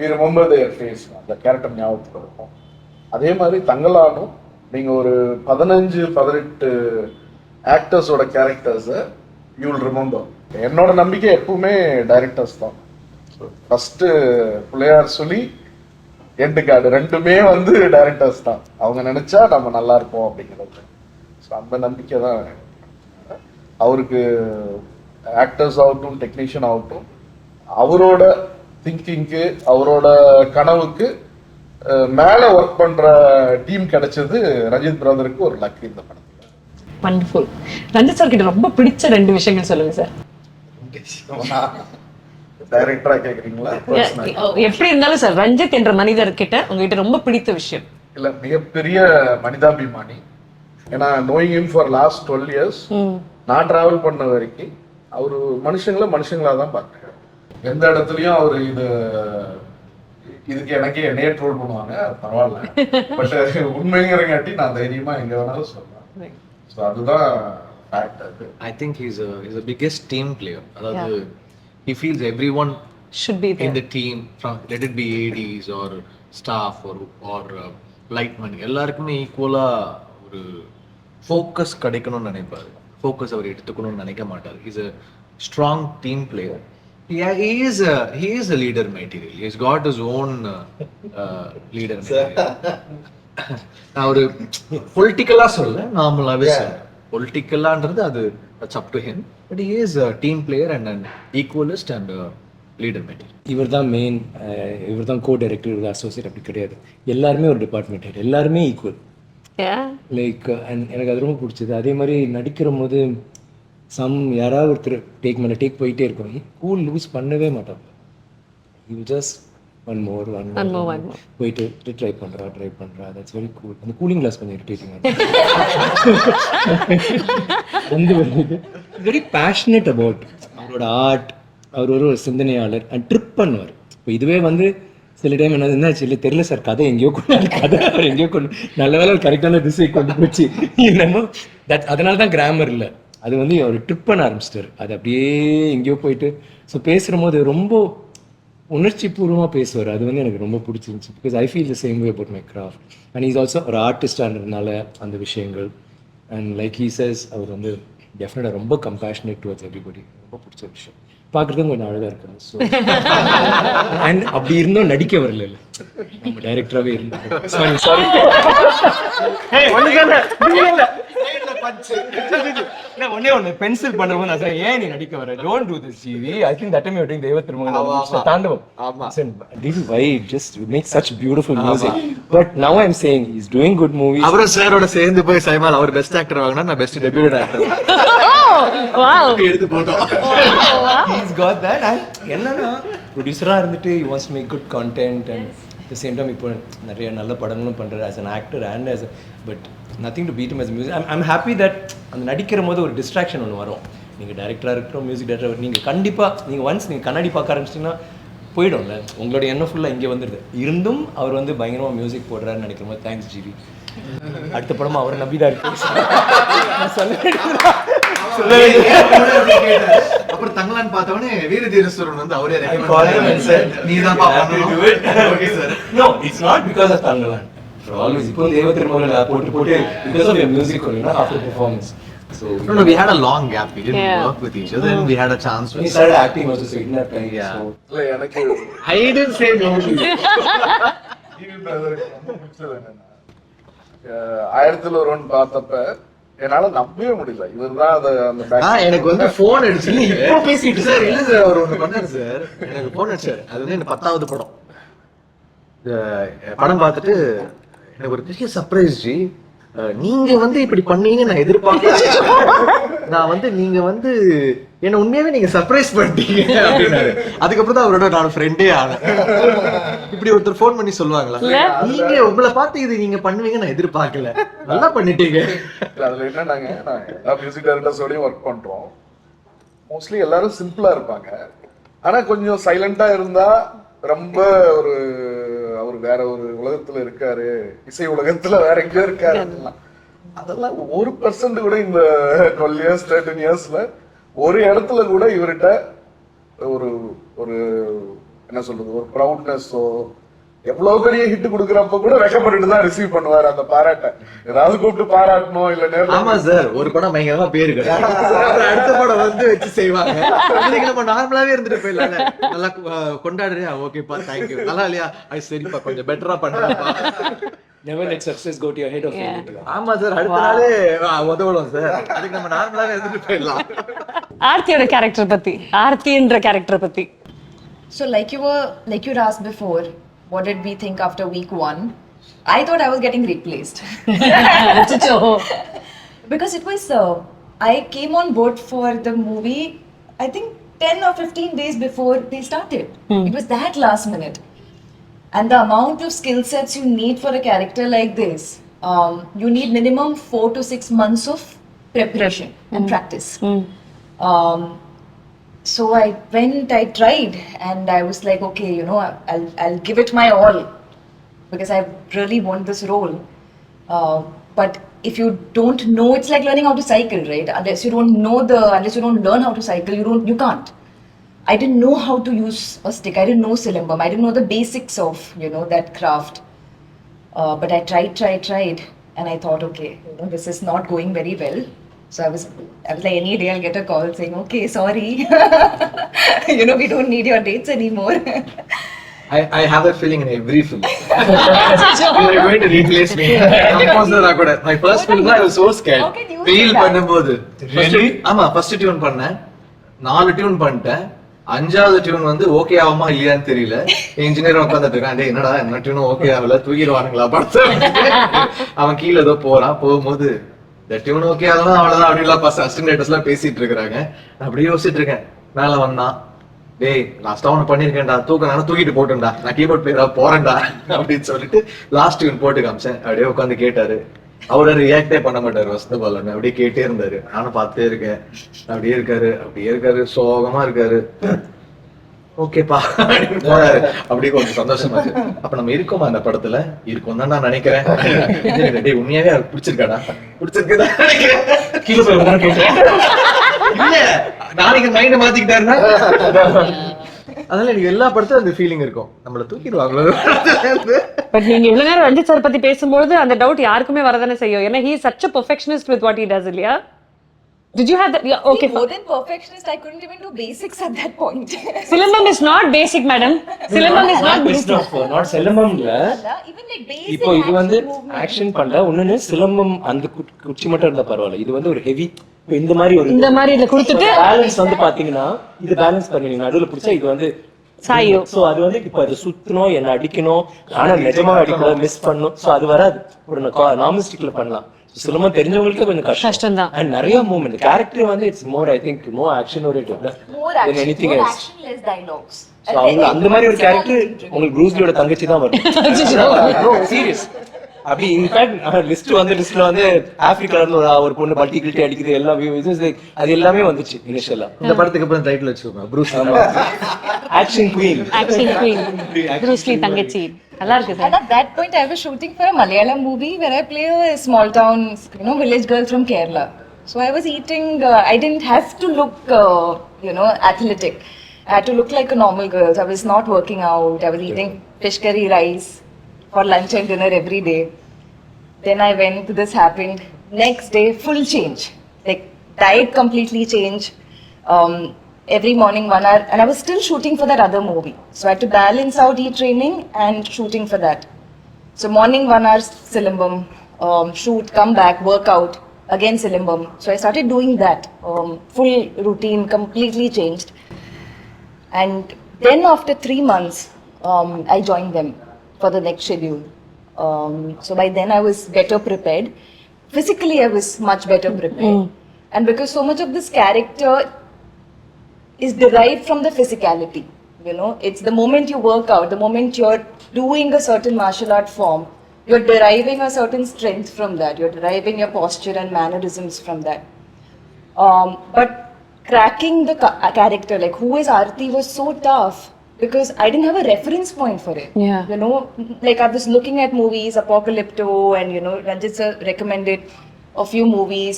we remember their face, அந்த கேரக்டர் ஞாபகத்துக்கு இருக்கும். அதே மாதிரி தங்கலானும் நீங்க ஒரு 15-18 ஆக்டர்ஸோட கேரக்டர்ஸை யூ வில் ரிமெம்பர். என்னோட நம்பிக்கை எப்பவுமே டைரக்டர்ஸ் தான். ஃபர்ஸ்ட் பிள்ளையார் சொல்லி எண்டு கார்டு ரெண்டுமே வந்து டைரக்டர்ஸ் தான். அவங்க நினைச்சா நம்ம நல்லா இருப்போம் அப்படிங்கிறது. ஸோ அந்த நம்பிக்கை தான் அவருக்கு. ஆக்டர்ஸ் ஆகட்டும், டெக்னீஷியன் ஆகட்டும், அவரோட திங்கிங்க்கு, அவரோட கனவுக்கு மேல ஒர்க் பண்ற டீம் கிடைச்சது ரஞ்சித் பிரதருக்கு ஒரு லக் இந்த படத்துல. வண்டர்ஃபுல். ரஞ்சித் சார் கிட்ட ரொம்ப பிடிச்ச 2 விஷயங்கள் சொல்லுங்க சார். டைரக்டரா கேக்குறீங்களா? எப்படி இருந்தாலும் சார், ரஞ்சித் என்ற மனிதர் கிட்ட உங்ககிட்ட ரொம்ப பிடித்த விஷயம். இல்ல, மிகப்பெரிய மனிதாபிமானி. ஏன்னா knowing him for last 12 years நான் டிராவல் பண்ண வரைக்கும் அவரு மனுஷங்களா தான் பார்க்கிறேன். எந்த இடத்துலயும் அவரு இதுக்கு எனக்கே என்னையே ட்ரோல் பண்ணுவாங்க, பரவாயில்ல, பட் உண்மைங்கிறங்காட்டி நான் தைரியமா எங்க வேணாலும் சொல்லலாம். ஸோ அதுதான் fact. I think he's a biggest team player. அதாவது he feels everyone should be there in the team, from let it be ADs or staff or lightmen, எல்லாருக்குமே ஈக்குவலா ஒரு ஃபோக்கஸ் கிடைக்கணும்னு நினைப்பாரு. ஃபோக்கஸ் அவர் எடுத்துக்கணும்னு நினைக்க மாட்டார். Is a strong team player. Yeah, he is a leader material. He's got his own leader material. நான் ஒரு பொலிட்டிக்கலா சொல்ல, நார்மலாவே சொல்ல, பொலிட்டிக்கலான்றது அது that's up to him, but he is a team player and an equalist and a leader material. இவர் தான் main, இவர் தான் கோ டைரக்டர், இவர் அசோசியேட், அப்படி கிடையாது. எல்லாருமே ஒரு டிபார்ட்மெண்ட் ஹெட், எல்லாருமே ஈக்குவல். லைக் எனக்கு அது ரொம்ப பிடிச்சது. அதே மாதிரி நடிக்கிற போது யாராவது ஒருத்தர் டேக் போயிட்டே இருக்கும், கூல் லூஸ் பண்ணவே மாட்டாங்க. யூ ஜஸ்ட் ஒன் மோர் போயிட்டு ட்ரை பண்றா. That's very cool. அந்த கூலிங் கிளாஸ் கொஞ்சம் இரிட்டேட்டிங். வெரி பேஷனேட் அபவுட் அவரோட ஆர்ட். அவர் ஒரு சிந்தனையாளர் அண்ட் ட்ரிப் பண்ணுவார். இப்போ இதுவே வந்து சில டைம் என்னாச்சு இல்லை தெரியல சார், கதை எங்கேயோ கதை அவர் எங்கேயோ நல்ல வேலை கரெக்டான திசை கொண்டு போச்சு என்னமோ. அதனால தான் கிராமர் இல்லை, அது வந்து அவர் ட்ரிப் பண்ண ஆரம்பிச்சிட்டார். அது அப்படியே எங்கேயோ போயிட்டு ஸோ பேசுகிற போது ரொம்ப உணர்ச்சி பூர்வமாக பேசுவார். அது வந்து எனக்கு ரொம்ப பிடிச்சிருந்துச்சு. Because I feel the same way about my craft. And is also ஒரு ஆர்டிஸ்டான்றதுனால அந்த விஷயங்கள். அண்ட் லைக் ஹீ சேஸ், அவர் வந்து டெஃபினட்டாக ரொம்ப கம்பேஷனேட் டுவர்ட்ஸ் எவ்ரிபடி. ரொம்ப பிடிச்ச விஷயம். பார்க்குறதுக்கும் கொஞ்சம் அழகாக இருக்காங்க. ஸோ அண்ட் அப்படி இருந்தும் நடிக்க வரல, இல்லை நம்ம டைரக்டராகவே இருந்தோம். சாரி ஒன்னே ஒன்று பென்சில் பண்ணும்போது நான் சார் ஏன் நீ நடிக்க வர, don't do this GV. I think that time you doing Deiva Thirumagan தாண்டவம். This is why it just makes such beautiful music. But now I'm saying he's doing good movies. அவரும் சாரோட சேர்ந்து போய் சைமால் அவர் பெஸ்ட் ஆக்டர் வாங்கினா நான் பெஸ்ட் டெபியூட் ஆக்டர் எடுத்து போட்டோம். He's got that. And என்னன்னா ப்ரொடியூசரா இருந்துட்டு he wants to make good content and at the same time இப்போ நிறைய நல்ல படங்களும் பண்றாரு as an actor and as a, but nothing to beat him as a music. I'm happy that அந்த நடிக்கிற போது ஒரு டிஸ்ட்ராக்ஷன் ஒன்று வரும். நீங்கள் டைரக்டராக இருக்கிறோம், மியூசிக் டைரக்டர், நீங்கள் கண்டிப்பாக நீங்கள் ஒன்ஸ் நீங்கள் கண்ணாடி பார்க்க ஆரம்பிச்சிட்டிங்கன்னா போயிடும்ல, உங்களோட எண்ணம் ஃபுல்லாக இங்கே வந்துடுது. இருந்தும் அவர் வந்து பயங்கரமாக மியூசிக் போடுறாருன்னு நினைக்கிற போது தேங்க்ஸ் ஜிவி. அடுத்த படமும் அவரை நம்பி தான் இருக்கு. அப்புறம் தங்கலான்னு பார்த்தவொடனே வீர தீரஸ்வரன் வந்து அவரே நீதான் No, it's not because of Tangalan. For always, இப்போ தேவ திருமகன் போட்டு because of your music only, not after performance. So no, we had a long gap. We didn't work with each other and we had a chance. He started acting also, so in that time. Yeah. So இல்ல எனக்கு I didn't say no. TV பிரதருக்கு ரொம்ப பிடிச்சது என்னன்னா 1001 பார்த்தப்ப என்னால நம்பவே முடியல, இவர்தான் அந்த எனக்கு வந்து போன் அடிச்சு இப்போ பேசிட்டு சார் இல்ல சார் அவர் ஒண்ணு பண்ணாரு சார், எனக்கு போன் அடிச்சாரு. அது வந்து எனக்கு 10வது படம். படம் பார்த்துட்டு எனக்கு ஒரு பெரிய சர்ப்ரைஸ் ஜி, நீங்க வந்து இப்படி பண்ணீங்க நான் எதிர்பார்க்கல. நான் வந்து நீங்க வந்து என்ன உண்மையாவே நீங்க சர்ப்ரைஸ் பண்ணிட்டீங்க அப்படின்னாரு. அதுக்கப்புறம் தான் அவரோட நான் ஃப்ரெண்டே ஆனேன். இப்படி ஒருத்தர் ஃபோன் பண்ணி சொல்லுவாங்களா, நீங்க உங்களை பார்த்து இது நீங்க பண்ணுவீங்க நான் எதிர்பார்க்கல, நல்லா பண்ணிட்டீங்க. அதுல என்னன்னாங்க, நான் எல்லா மியூசிக் டைரக்டர்ஸோடயும் ஒர்க் பண்றோம். மோஸ்ட்லி எல்லாரும் சிம்பிளா இருப்பாங்க, ஆனா கொஞ்சம் சைலண்டா இருந்தா ரொம்ப ஒரு அவர் வேற ஒரு உலகத்துல இருக்காரு, இசை உலகத்துல வேற எங்கேயோ இருக்காரு. அதெல்லாம் 1% கூட இந்த 12 years 13 yearsல ஒரு இடத்துல கூட இவர்கிட்ட ஒரு ஒரு என்ன சொல்றது, ஒரு ப்ரௌட்னஸோ, எவ்வளவு பெரிய ஹிட் கொடுக்கறப்ப கூட வெக்கப்பட்டு தான் ரிசீவ் பண்ணுவாரு அந்த பாராட்ட. ஏதாவது கூப்பிட்டு பாராட்டணும் இல்ல நேரம். ஆமா சார், ஒரு படம் பயங்கரமா பேரு அடுத்த படம் வந்து வச்சு செய்வாங்க. இதுக்கு நம்ம நார்மலாவே இருந்துட்டு போயிடலாம், நல்லா கொண்டாடுறியா, ஓகேப்பா தேங்க்யூ, நல்லா இல்லையா, அது சரிப்பா கொஞ்சம் பெட்டரா பண்ணுறப்பா. never let success go to your head of you. ஆமா சார், அடுத்த நாளே உதவணும் சார், அதுக்கு நம்ம நார்மலாவே இருந்துட்டு போயிடலாம். ஆர்த்தியோட கேரக்டர் பத்தி, ஆர்த்தின்ற கேரக்டர் பத்தி. So like you'd asked before, what did we think after week 1? I thought I was getting replaced. Because it was, I came on board for the movie, I think 10 or 15 days before they started. It was that last minute. And the amount of skill sets you need for a character like this, you need minimum 4 to 6 months of preparation and practice. So I went, I tried, and I was like, okay, you know, I'll give it my all because I really want this role. But if you don't know, it's like learning how to cycle, right? Unless you don't learn how to cycle, you can't. I didn't know how to use a stick. I didn't know Cilimbum. I didn't know the basics of, you know, that craft. But I tried, and I thought, okay, you know, this is not going very well. So I was like, any day I'll get a call saying, okay, sorry, you know, we don't need your dates anymore. I have that feeling in every film. You're going to replace me. My first film, I was so scared. How can you Feel say that? பண்ணும்போது ஆமா first tune பண்ணேன், 4 tune பண்ணிட்டேன். 5வது tune வந்து okay ஆகுமா இல்லையான்னு தெரியல. Engineer உட்காந்துட்டு இருக்கான், டேய் என்னடா என்ன டியூனும் ஓகே ஆகல, தூக்கிடுவானுங்களா படத்தை. அவன் கீழே ஏதோ போகும்போது இந்த டியூன் ஓகே ஆகலாம் அவ்வளவுதான் அப்படின்லாம் அசிஸ்டன்ட் எல்லாம் பேசிட்டு இருக்காங்க. நான் அப்படியே யோசிச்சுட்டு இருக்கேன். மேல வந்தான், டேய் லாஸ்டா ஒண்ணு பண்ணிருக்கேன்டா, தூக்கிட்டு போட்டேன்டா, நான் கீபோர்ட் பேரா போறேன்டா அப்படின்னு சொல்லிட்டு லாஸ்ட் டியூன் போட்டு காமிச்சேன். அப்படியே உட்காந்து கேட்டாரு. அவரை ரியாக்டே பண்ண மாட்டாரு வசந்தபாலன், அப்படியே கேட்டே இருந்தாரு. நானும் பார்த்துட்டே இருக்கேன். அப்படியே இருக்காரு, சோகமா இருக்காரு. ஓகேப்பா போறாரு. அப்படியே கொஞ்சம் சந்தோஷமாச்சு. அப்ப நம்ம இருக்கோமா அந்த படத்துல? இருக்கும் தான் நான் நினைக்கிறேன். உண்மையாவே அவருக்கு பிடிச்சிருக்காடா? பிடிச்சிருக்குதா நினைக்கிறேன். கீழே போய் கேட்டேன். இல்ல நாளைக்கு மைண்ட் மாத்திக்கிட்டாருன்னா அதனால எனக்கு எல்லா படத்தும் அந்த ஃபீலிங் இருக்கும், நம்மள தூக்கிடுவாங்களோ. பட் நீங்க இவ்வளவு நேரம் ரஞ்சித் சார் பத்தி பேசும்போது அந்த டவுட் யாருக்குமே வரதானே செய்யும். ஏன்னா he is such a perfectionist with what he does, இல்லையா? Did you have that? Yeah, okay. More than perfectionist, I couldn't even do basics at that point. Silambam is not basic, madam. Silambam is not Twist of not சிலம்பம்ல Even like basic இப்போ இது வந்து action movement. Action பண்ணல ஒண்ணுன்னு சிலம்பம் அந்த குச்சி மட்டும் இருந்தா பரவாயில்ல இது வந்து ஒரு ஹெவி இந்த மாதிரி ஒரு இந்த மாதிரி இத கொடுத்துட்டு பேலன்ஸ் வந்து பாத்தீங்கன்னா இது பேலன்ஸ் பண்ணி நீங்க நடுவுல பிடிச்சா இது வந்து சாயும். சோ அது வந்து இப்ப அது சுத்தணும் என்ன அடிக்கணும் ஆனா நிஜமா அடிக்கணும் மிஸ் பண்ணணும் சோ அது வராது ஒரு நார்மல் ஸ்டிக்ல பண்ணலாம் சிலம்பம் தெரிஞ்சவங்களுக்கு கொஞ்சம் கஷ்டம்தான். அண்ட் நிறைய மூவ்மெண்ட் கேரக்டர் வந்து it's more I think more action oriented More than action, anything more else. action, less dialogues. So, அவங்க அந்த மாதிரி ஒரு கேரக்டர் உங்களுக்கு ப்ரூஸ்லியோட தங்கச்சி தான் வரும் சீரியஸ் அப்படி இன்ஃபேக்ட் லிஸ்ட்ல வந்து ஆப்பிரிக்கால இருந்து ஒரு பொண்ணு பல்டி கில்ட்டி அடிக்குது எல்லா அது எல்லாமே வந்துச்சு இனிஷியலா இந்த படத்துக்கு அப்புறம் டைட்டில் வச்சிருக்கோம் Bruce action queen action queen Bruce Lee தங்கச்சி நல்லா இருக்கு And at that point, I was shooting for a Malayalam movie where I play a small town, village girl from Kerala. So I was eating. I didn't have to look, athletic. I had to look like a normal girl. So I was not working out. I was eating fish curry rice for lunch and dinner every day. Then I went. This happened. Next day, full change. Like diet completely changed. Every morning 1 hour, and I was still shooting for that other movie. So I had to balance out training and shooting for that. So morning 1 hour Silambam, shoot, come back, work out, again Silambam. So I started doing that. Full routine completely changed. And then after 3 months, I joined them for the next schedule. So by then I was better prepared. Physically, I was much better prepared. And because so much of this character is derived from the physicality. It's the moment you work out, the moment you're doing a certain martial art form, you're deriving a certain strength from that. You're deriving your posture and mannerisms from that. But cracking the character, like who is Aarti, was so tough because I didn't have a reference point for it. Yeah. Like I was looking at movies, Apocalypto, and Ranjit sir recommended a few movies,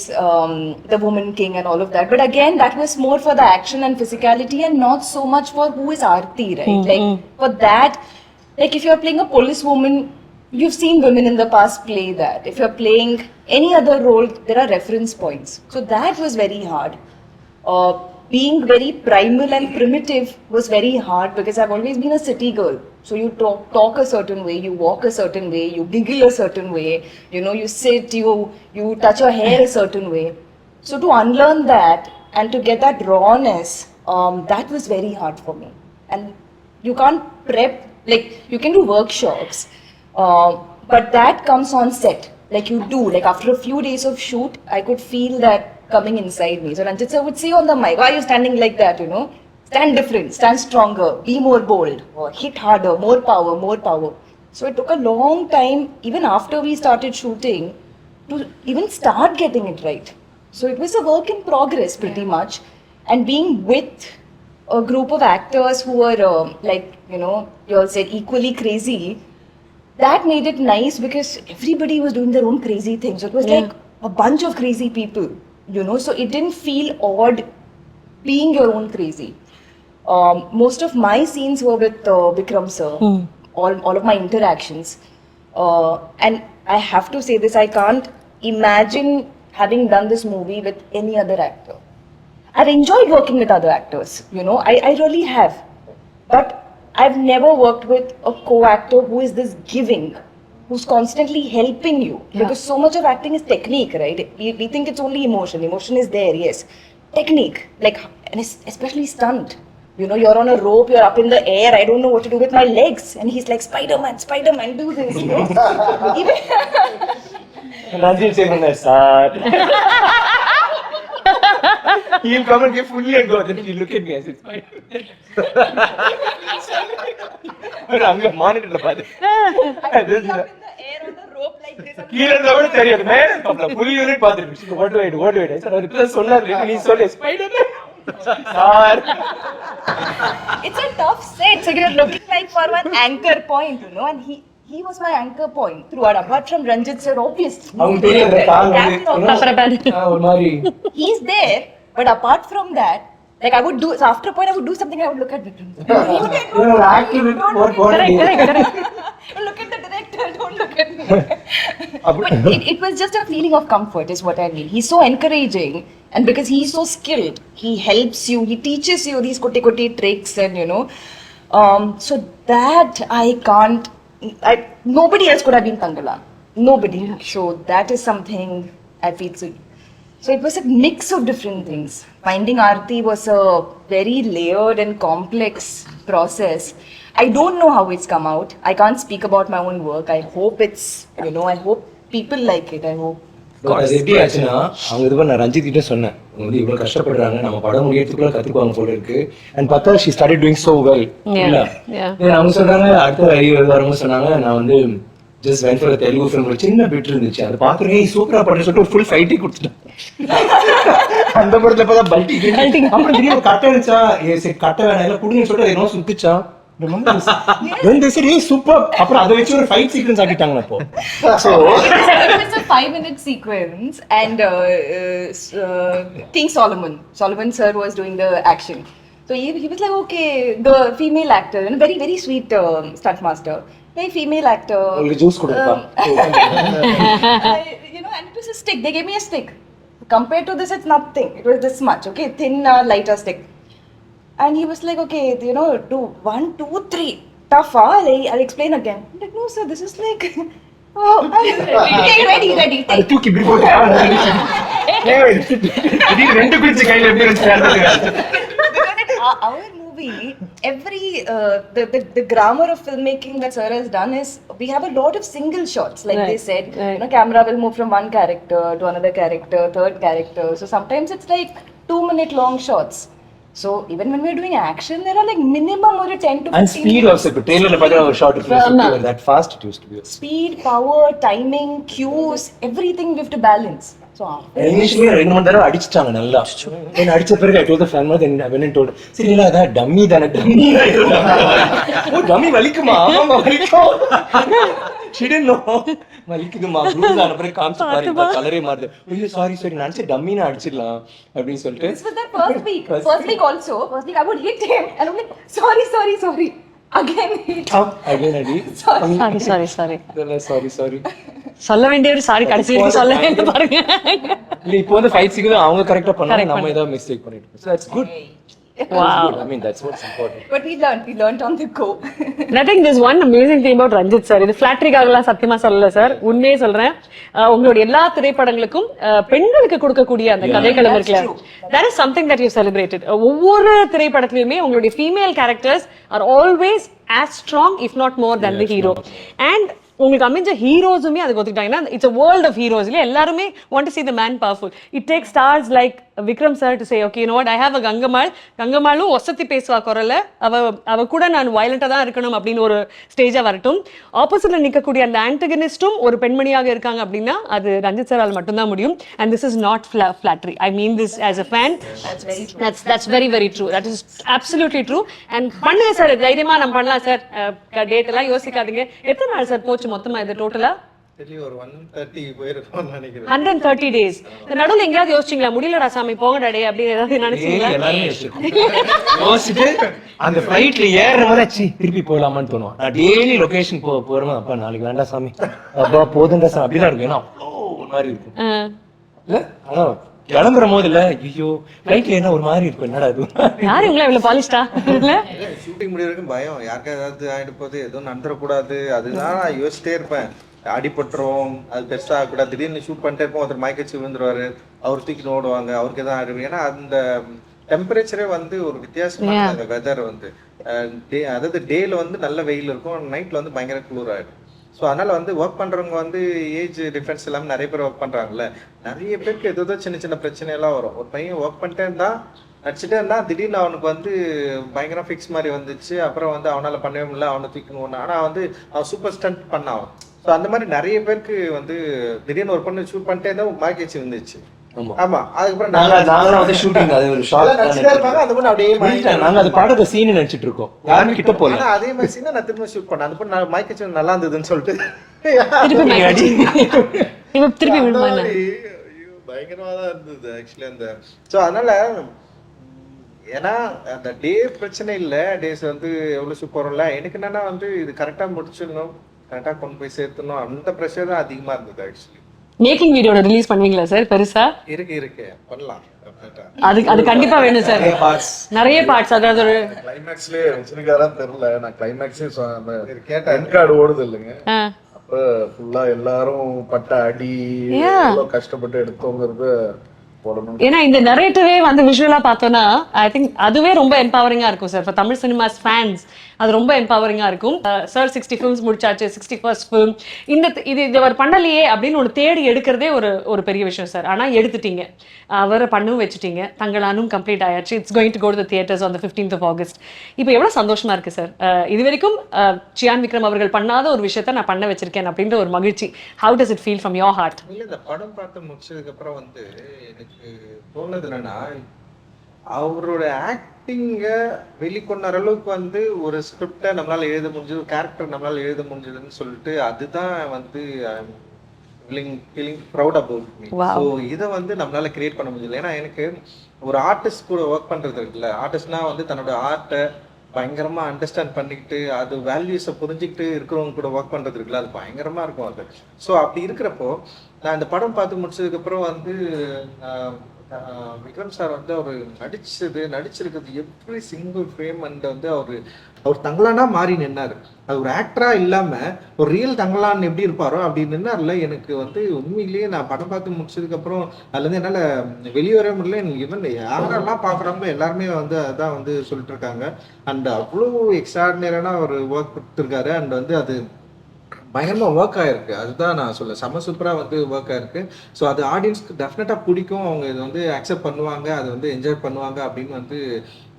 The Woman King and all of that. But again, that was more for the action and physicality and not so much for who is Aarti, right? Like for that, like if you're playing a police woman, you've seen women in the past play that. If you're playing any other role, there are reference points. So that was very hard. Being very primal and primitive was very hard because I've always been a city girl. So you talk a certain way, you walk a certain way, you giggle a certain way, you sit, you touch your hair a certain way. So to unlearn that and to get that rawness, that was very hard for me. And you can't prep, like you can do workshops, but that comes on set. Like you do, like after a few days of shoot, I could feel that coming inside me. So Ranjit sir would say on the mic, why are you standing like that, Stand different, stand stronger, be more bold, or hit harder, more power, more power. So it took a long time, even after we started shooting, to even start getting it right. So it was a work in progress pretty much. And being with a group of actors who were you all said equally crazy, that made it nice because everybody was doing their own crazy things. So it was like a bunch of crazy people, so it didn't feel odd being your own crazy. Most of my scenes were with Vikram sir, all of my interactions. And I have to say this, I can't imagine having done this movie with any other actor. I've enjoyed working with other actors, I really have. But I've never worked with a co-actor who is this giving, who's constantly helping you. Because so much of acting is technique, right? We think it's only emotion. Emotion is there, yes. Technique, and especially stunt. You're on a rope, you're up in the air, I don't know what to do with my legs. And he's like, Spider-Man, do this, Even Ranjit saying that, sir. He'll come and get fully and go. Then he'll look at me and say, Spider-Man. I'm a monitor. I'd be up in the air on the rope like this. கீழே தவிர தெரியாது மேல புலி unit பாத்துட்டு what do I do sir அவர் இப்ப சொன்னாரு நீ சொல்லு Spiderman sir It's a tough set, so you're looking like for one anchor point, and he was my anchor point throughout, apart from Ranjit sir, obviously. அவங்க தெரியல கால் ஒரு மாதிரி He's there, but apart from that, like I would do, so after a point I would do something, I would look at Vikram. active Correct. Look at the director, don't look at me. it was just a feeling of comfort, is what I mean. He's so encouraging, and because he's so skilled, he helps you, he teaches you these kotti tricks, and so that nobody else could have been Tangala. Nobody. So that is something I feel so it was a mix of different things. Finding Aarti was a very layered and complex process. I don't know how it's come out. I can't speak about my own work. I hope it's, I hope people like it. I hope. அது எப்படி ஆச்சுன்னா அவங்க இது நான் ரஞ்சித் கிட்ட சொன்னேன் அவங்க வந்து இவ்வளவு கஷ்டப்படுறாங்க நம்ம படம் முடியறதுக்குள்ள கத்துக்குவாங்க போல இருக்கு அண்ட் பார்த்தா she started doing so well இல்ல அவங்க சொல்றாங்க அடுத்த வரவங்க சொன்னாங்க நான் வந்து just went for Telugu film ஒரு சின்ன பிட் இருந்துச்சு அதை பாக்குறேன் சூப்பரா பண்ணி சொல்லிட்டு ஒரு ஃபுல் ஃபைட்டே கொடுத்துட்டேன் அந்த படத்துல பார்த்தா பல்டி அப்புறம் திடீர்னு கட்ட இருந்துச்சா சரி கட்ட வேணாம் எல்லாம் குடுங்கன்னு சொல்லிட்டு என்ன சுத்துச்சா சூப்பர் அப்புறம் அதை வச்சு ஒரு ஃபைட் சீக்வென்ஸ் ஆக்கிட்டாங்க அப்போ So it was a 5-minute sequence, and King Solomon sir was doing the action. So he was like, okay, the female actor, and very very sweet stunt master, very female actor. juice கொடுப்பா And it was a stick. They gave me a stick. Compared to this, it's nothing. It was this much, okay, thin, lighter stick. And he was like, okay, do 1, 2, 3. Tough, I'll explain again. I'm like, no, sir, this is like, oh, okay, ready. அது தூக்கி இப்படி போட்டு திடீர்னு ரெண்டு பிடிச்சு கையில எப்படி வச்சு Our movie, every the grammar of filmmaking that sir has done is we have a lot of single shots, like they said. Camera will move from one character to another character, third character. So sometimes it's like 2-minute long shots. So even when we're doing action, there are like minimum or 10 to 15 and speed also. But trailer பார்த்தா ஒரு shot is that fast it used to be. Speed, power, timing, cues, everything we have to balance. So initially 2 மணி நேரம் அடிச்சிட்டாங்க நல்லா என்ன அடிச்ச பிறகு I told the fan then I went and told சரி இல்ல அத டம்மி தான டம்மி ஓ டம்மி வலிக்குமா ஆமா வலிக்கும் she didn't know வலிக்குதுமா ப்ளூஸ் ஆன பிறகு காமிச்சு பாருங்க கலரே மாறுது ஐயோ சாரி நான் நினைச்சேன் டம்மினா அடிச்சிடலாம் அப்படின்னு சொல்லிட்டு this was the first week also. First week I would hit him and I'm like sorry again hit again அடி sorry சொல்ல வேண்டிய ஒரு சாரி கடைசி வரைக்கும் சொல்ல வேண்டிய பாருங்க இல்ல இப்போ வந்து ஃபைட் சீக்வென்ஸ் அவங்க கரெக்ட்டா பண்ணாங்க நம்ம ஏதோ மிஸ்டேக் பண்ணிட்டோம் so that's good. Wow. I mean that's what's important. But we learned on the go. I think there's one amazing thing about Ranjit sir. இது ஃபிளாட்டரிக்காகலாம் சத்தியமா சொல்லல சார், உண்மையே சொல்றேன். உங்களுடைய எல்லா திரைப்படங்களுக்கும் பெண்களுக்கு கொடுக்கக்கூடிய அந்த கதைக்களம் இருக்குல்ல, that is something that you celebrated. ஒவ்வொரு திரைப்படத்திலுமே உங்களுடைய female characters are always as strong if not more than the hero. And உங்களுக்கு அமைஞ்ச ஹீரோஸுமே அதுக்கு ஒத்துக்கிட்டாங்கன்னா it's a world of heroes இல்ல, எல்லாருமே want to see the man powerful. It takes stars like Vikram sir to say, okay, you know what, I have a கங்கம்மாளும் ஒசத்தி பேசுவா குரல்ல அவ கூட நான் வயலண்டா தான் இருக்கணும் அப்படின்னு ஒரு ஸ்டேஜா வரட்டும். ஆப்போசிட்ல நிக்கக்கூடிய அந்த ஆன்டகனிஸ்டும் ஒரு பெண்மணியாக இருக்காங்க அப்படின்னா அது ரஞ்சித் சாரால் மட்டும்தான் முடியும். And this is not flattery. I mean this as a fan. That's very very true. That is absolutely true. And பண்ணுங்க சார், தைரியமா நம்ம பண்ணலாம் சார். டேட் எல்லாம் யோசிக்காதீங்க. எத்தனை நாள் சார் போச்சு மொத்தமா இது டோட்டலா? ஒரு 130 போயிருக்கோம்னு நினைக்கிறேன். 130 days. நடுவுல எங்கயாவது யோசிச்சீங்களா முடியலடா சாமி போங்கடா டே அப்படி ஏதாவது நினைச்சீங்களா? யோசிச்சுட்டு அந்த ஃளைட்ல ஏறறவரை திருப்பி போலாமான்னு தோணும். நான் டெய்லி லொகேஷன் போறேன், அப்பா நாளைக்கு வேண்டாம் சாமி, அப்பா போதுண்டா சாமி அப்படிதான் இருக்கும். ஏன்னா ஒரு மாதிரி இருக்கும் இல்ல, ஆனா கிளம்புற போது இல்ல ஐயோ ஃளைட்ல என்ன ஒரு மாதிரி இருக்கும், என்னடா இது யாரு உங்களை இவ்வளவு பாலிஷ்டா இல்ல? ஷூட்டிங் முடிய வரைக்கும் பயம், யாருக்கா ஏதாவது ஆயிட்டு போகுது, எதுவும் நடந்துடக்கூடாது, அதுதான் நான் யோசிச்சிட்டே இருப்பேன். அடிபட்டுரும், அது பெருசா ஆகக்கூடாது. திடீர்னு ஷூட் பண்ணிட்டே இருப்போம், ஒருத்தர் மயக்கச்சு விழுந்துருவாரு, அவர் தூக்கி ஓடுவாங்க, அவருக்கு எதாவது ஆயிடும். ஏன்னா அந்த டெம்பரேச்சரே வந்து ஒரு வித்தியாசமான அந்த வெதர் வந்து அதாவது டேல வந்து நல்ல வெயில் இருக்கும், நைட்ல வந்து பயங்கர குளிர் ஆயிடும். ஸோ அதனால வந்து ஒர்க் பண்றவங்க வந்து ஏஜ் டிஃபரன்ஸ் இல்லாமல் நிறைய பேர் ஒர்க் பண்றாங்கல்ல, நிறைய பேருக்கு ஏதோ சின்ன சின்ன பிரச்சனை எல்லாம் வரும். ஒரு பையன் ஒர்க் பண்ணிட்டே இருந்தா நடிச்சுட்டே இருந்தா திடீர்னு அவனுக்கு வந்து பயங்கரம் ஃபிக்ஸ் மாதிரி வந்துச்சு, அப்புறம் வந்து அவனால பண்ணவே முடியல, அவனை தூக்கணும். ஆனா வந்து அவன் சூப்பர் ஸ்டண்ட் பண்ணான். ஸோ அந்த மாதிரி நிறைய பேருக்கு வந்து திடீர்னு ஒரு பொண்ணு ஷூட் பண்ணிட்டே இருந்தா மார்க்கெச்சு வந்துச்சு. ஆமா, அதுக்கப்புறம் நாங்க வந்து ஷூட்டிங் அது ஒரு ஷார்ட் இருப்பாங்க, அந்த பொண்ணு அப்படியே நாங்க அது பாடுற சீன் நினைச்சிட்டு இருக்கோம், யாருமே கிட்ட போல. ஆனா அதே மாதிரி சீனை நான் திரும்ப ஷூட் பண்ணேன், அந்த பொண்ணு மார்க்கெச்சு நல்லா இருந்ததுன்னு சொல்லிட்டு திருப்பி பயங்கரமா தான் இருந்தது ஆக்சுவலி அந்த. ஸோ அதனால ஏன்னா அந்த டே பிரச்சனை இல்லை, டேஸ் வந்து எவ்வளோ ஷூட் போகிறோம்ல, எனக்கு என்னன்னா வந்து இது கரெக்டாக முடிச்சிடணும், கரெக்டாக கொண்டு போய் சேர்த்தணும், அந்த ப்ரெஷர் தான் அதிகமாக இருந்தது ஆக்சுவலி. மேக்கிங் வீடியோட ரிலீஸ் பண்ணுவீங்களா சார் பெருசா? இருக்கு பண்ணலாம். அது கண்டிப்பா வேணும் சார். நிறைய பார்ட்ஸ், அதாவது ஒரு கிளைமேக்ஸ்லயே வச்சிருக்காரான்னு தெரியல. நான் கிளைமேக்ஸே கேட்டேன், என் கார்டு ஓடுது இல்லைங்க, ஆ, அப்ப ஃபுல்லா எல்லாரும் பட்ட அடி Yeah. எவ்வளவு கஷ்டப்பட்டு எடுத்தோங்கிறது போடணும். ஏன்னா இந்த நரேட்டிவே வந்து விஷுவலா பார்த்தோம்னா ஐ திங்க் அதுவே ரொம்ப எம்பவரிங்கா இருக்கும் sir. For Tamil cinemas fans அது ரொம்ப எம்பவரிங்கா இருக்கும். சார் 60 ஃபிலிம்ஸ் முடிச்சாச்சு, 61st ஃபிலிம். இது அவர் பண்ணலையே அப்படின்னு ஒரு தேடி எடுக்கிறதே ஒரு பெரிய விஷயம் சார். ஆனா எடுத்துட்டீங்க, அவரை பண்ணவும் வச்சுட்டீங்க, தங்களானும் கம்ப்ளீட் ஆயாச்சு. It's going to go to the theatres on the 15th of August. இப்போ எவ்வளவு சந்தோஷமா இருக்கு சார். இது வரைக்கும் சியான் விக்ரம் அவர்கள் பண்ணாத ஒரு விஷயத்த நான் பண்ண வச்சிருக்கேன் அப்படின்ற ஒரு மகிழ்ச்சி. How does it feel from your heart? இல்லை, இந்த படம் பார்த்து முடிச்சதுக்கு அப்புறம் வந்து எனக்கு தோணுது என்னன்னா, அவரோட ஆக்டிங்க வெளிக்கொண்டார அளவுக்கு வந்து ஒரு ஸ்கிரிப்டை நம்மளால எழுத முடிஞ்சது, ஒரு கேரக்டர் நம்மளால எழுத முடிஞ்சதுன்னு சொல்லிட்டு அதுதான் வந்து feeling proud about me. So இதை வந்து நம்மளால கிரியேட் பண்ண முடியல. ஏன்னா எனக்கு ஒரு ஆர்டிஸ்ட் கூட ஒர்க் பண்றது இருக்குல்ல, ஆர்டிஸ்ட்னா வந்து தன்னோட ஆர்ட்டை பயங்கரமா அண்டர்ஸ்டாண்ட் பண்ணிக்கிட்டு அது வேல்யூஸை புரிஞ்சுக்கிட்டு இருக்கிறவங்க கூட ஒர்க் பண்றது இருக்குல்ல, அது பயங்கரமா இருக்கும் அது. ஸோ அப்படி இருக்கிறப்போ நான் இந்த படம் பார்த்து முடிச்சதுக்கு அப்புறம் வந்து விக்ரம் சார் வந்து அவர் நடிச்சிருக்கிறது எவ்ரி சிங்கிள் ஃப்ரேம் அண்ட் வந்து அவர் தங்கலானா மாறி நின்னாரு. அது ஒரு ஆக்டரா இல்லாம ஒரு ரியல் தங்கலான் எப்படி இருப்பாரோ அப்படி நின்னார்ல. எனக்கு வந்து உண்மையிலேயே நான் படம் பார்த்து முடிச்சதுக்கு அப்புறம் அதுல இருந்து என்னால வெளியே வர முடியல. எனக்கு இவன் யாரெல்லாம் பாக்குறாங்களோ எல்லாருமே வந்து அதான் வந்து சொல்லிட்டு இருக்காங்க. அண்ட் அவ்வளோ எக்ஸ்ட்ராடினரியான ஒரு ஒர்க் கொடுத்துருக்காரு. அண்ட் வந்து அது பயங்கரமா ஒர்க் ஆயிருக்கு. அதுதான் நான் சொல்ல, செம சூப்பரா வந்து ஒர்க் ஆயிருக்கு. ஸோ அது ஆடியன்ஸ்க்கு டெஃபினட்டா பிடிக்கும், அவங்க இதை வந்து அக்செப்ட் பண்ணுவாங்க, அதை வந்து என்ஜாய் பண்ணுவாங்க அப்படின்னு வந்து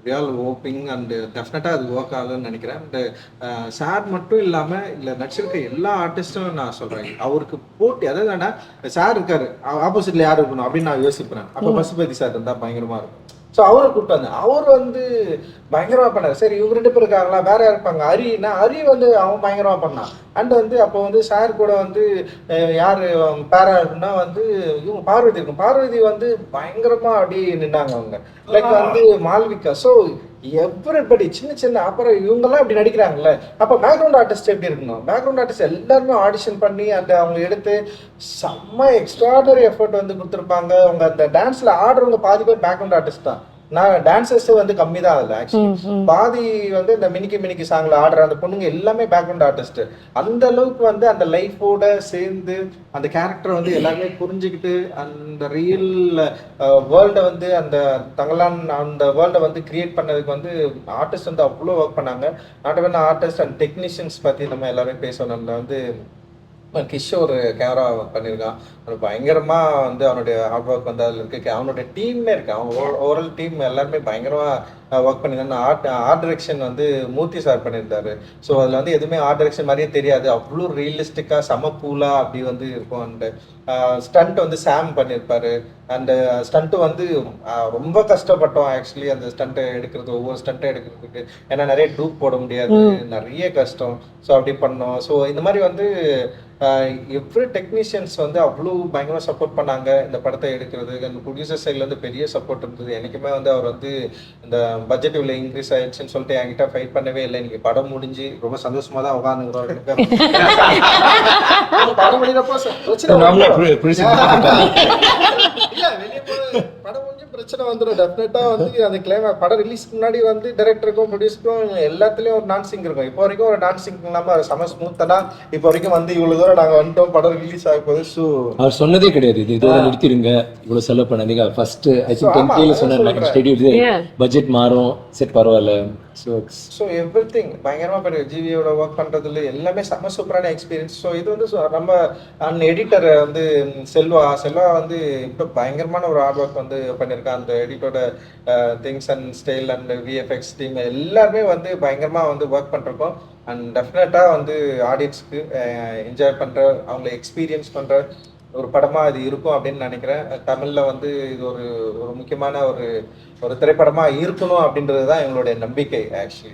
ரியல் ஹோப்பிங். அண்ட் டெஃபினட்டா அது ஒர்க் ஆகும்னு நினைக்கிறேன். அண்ட் சார் மட்டும் இல்லாம இல்ல நடிச்சிருக்க எல்லா ஆர்டிஸ்டும் நான் சொல்றேன், அவருக்கு போட்டி. அதாவது சார் இருக்காரு, ஆப்போசிட்ல யார் இருக்கணும் அப்படின்னு நான் யோசிப்பேன். அப்ப பசுபதி சார் இருந்தா பயங்கரமா இருக்கும். ஸோ அவரை கூப்பிட்டு வந்தேன், அவர் வந்து பயங்கரமா பண்ணாரு. சரி இவங்க 2 பேர் இருக்காங்களா, வேற யார் இருப்பாங்க, ஹரி வந்து அவன் பயங்கரமா பண்ணான். அண்ட் வந்து அப்போ வந்து சார் கூட வந்து யாரு பேரா இருக்குன்னா வந்து இவங்க பார்வதி இருக்கும். பார்வதி வந்து பயங்கரமா அப்படி நின்னாங்க அவங்க, லைக் வந்து மால்விகா. ஸோ எவ்ரிபடி சின்ன அப்புறம் இவங்கெல்லாம் இப்படி நடிக்கிறாங்கல்ல, அப்போ பேக்ரவுண்ட் ஆர்டிஸ்ட் எப்படி இருக்கணும், பேக்ரவுண்ட் ஆர்டிஸ்ட் எல்லாருமே ஆடிஷன் பண்ணி அந்த அவங்க எடுத்து செம்ம எக்ஸ்ட்ராடனரி எஃபர்ட் வந்து கொடுத்துருப்பாங்க. அவங்க அந்த டான்ஸ்ல ஆடுறவங்க பாதி பேர் பேக்ரவுண்ட் ஆர்டிஸ்ட் தான். நான் டான்சர்ஸ் வந்து கம்மி தான் அதுல ஆக்சுவலி. பாதி வந்து இந்த மினிக்கி சாங்ல ஆடுற அந்த பொண்ணுங்க எல்லாமே பேக்ரவுண்ட் ஆர்டிஸ்ட். அந்த அளவுக்கு வந்து அந்த லைஃபோட சேர்ந்து அந்த கேரக்டர் வந்து எல்லாருமே புரிஞ்சுக்கிட்டு அந்த ரியல் வேர்ல்டை வந்து அந்த தங்கலான் அந்த வேர்ல்டை வந்து கிரியேட் பண்ணதுக்கு வந்து ஆர்டிஸ்ட் வந்து அவ்வளோ ஒர்க் பண்ணாங்க. Not only artist and technicians பத்தி நம்ம எல்லாருமே பேசணும். நம்ம வந்து கிஷோர் கேமரா பண்ணியிருக்கான், அது பயங்கரமா வந்து அவனுடைய ஹார்ட் ஒர்க் வந்து அதில் இருக்கு. அவனுடைய டீமே இருக்கு, அவன் ஓவரால் டீம் எல்லாருமே பயங்கரமா ஒர்க் பண்ணியிருந்தாங்க. ஆர்ட் டைரக்ஷன் வந்து மூர்த்தி சார் பண்ணியிருந்தாரு. ஸோ அதில் வந்து எதுவுமே ஆர்ட் டைரக்ஷன் மாதிரியே தெரியாது, அவ்வளோ ரியலிஸ்டிக்கா சமப்பூலா அப்படி வந்து இருக்கும். அண்ட் ஸ்டண்ட் வந்து சாம் பண்ணியிருப்பாரு. அண்ட் ஸ்டண்ட்டு வந்து ரொம்ப கஷ்டப்பட்டோம் ஆக்சுவலி அந்த ஸ்டண்ட்டை எடுக்கிறது, ஒவ்வொரு ஸ்டண்ட்டை எடுக்கிறதுக்கு. ஏன்னா நிறைய டூப் போட முடியாது, நிறைய கஷ்டம். ஸோ அப்படி பண்ணோம். ஸோ இந்த மாதிரி வந்து எவ்ரி டெக்னீஷியன்ஸ் வந்து அவ்வளோ பயங்கரமாக சப்போர்ட் பண்ணாங்க இந்த படத்தை எடுக்கிறதுக்கு. அந்த ப்ரொடியூசர் சைட்ல இருந்து பெரிய சப்போர்ட் இருந்தது. எனக்குமே வந்து அவர் வந்து இந்த பட்ஜெட் இவ்வளோ இன்க்ரீஸ் ஆயிடுச்சுன்னு சொல்லிட்டு என்கிட்ட ஃபைட் பண்ணவே இல்லை. இன்னைக்கு படம் முடிஞ்சு ரொம்ப சந்தோஷமா தான் உட்காந்துக்கிறோம். படம் முடிகிறப்போ இல்ல வெளியே போய் படம் முடிஞ்சு பிரச்சனை வந்துடும் டெஃபினட்டா. வந்து அந்த கிளைமேக்ஸ் படம் ரிலீஸ்க்கு முன்னாடி வந்து டைரக்டருக்கும் ப்ரொடியூசருக்கும் எல்லாத்துலயும் ஒரு டான்சிங் இருக்கும். இப்போ வரைக்கும் ஒரு டான்சிங் இல்லாம செம ஸ்மூத்தனா இப்போ வரைக்கும் வந்து இவ்வளவு தூரம் நாங்க வந்துட்டோம், படம் ரிலீஸ் ஆக போகுது. ஸோ அவர் சொன்னதே கிடையாது இது இதோட நிறுத்திடுங்க, இவ்வளவு செலவு பண்ணாதீங்க. ஃபர்ஸ்ட் ஐ திங்க் 10K சொன்னாரு, ஸ்டேடியம் பட்ஜெட் மாறும், செட் பரவாயில்ல. ஸோ எவ்ரிதிங் பயங்கரமா பண்ணுங்க. ஜிவியோட ஒர்க் பண்றதுல எல்லாமே செம்ம சூப்பரான எக்ஸ்பீரியன்ஸ். ஸோ இது வந்து நம்ம எடிட்டர் வந்து செல்வா வந்து இப்போ பயங்கரமான ஒரு ஹார்ட் ஒர்க் வந்து பண்ணியிருக்கான். அந்த எடிட்டரோட things and style and VFX team எல்லாருமே வந்து பயங்கரமா வந்து ஒர்க் பண்ணிருக்கோம். அண்ட் டெஃபினட்டா வந்து ஆடியன்ஸ்க்கு என்ஜாய் பண்ற, அவங்களை எக்ஸ்பீரியன்ஸ் பண்ற ஒரு படமா இது இருக்கும் அப்படின்னு நினைக்கிறேன். தமிழ்ல வந்து இது ஒரு முக்கியமான ஒரு திரைப்படமா இருக்கணும் அப்படின்றது தான் எங்களுடைய நம்பிக்கை ஆக்சுவலி.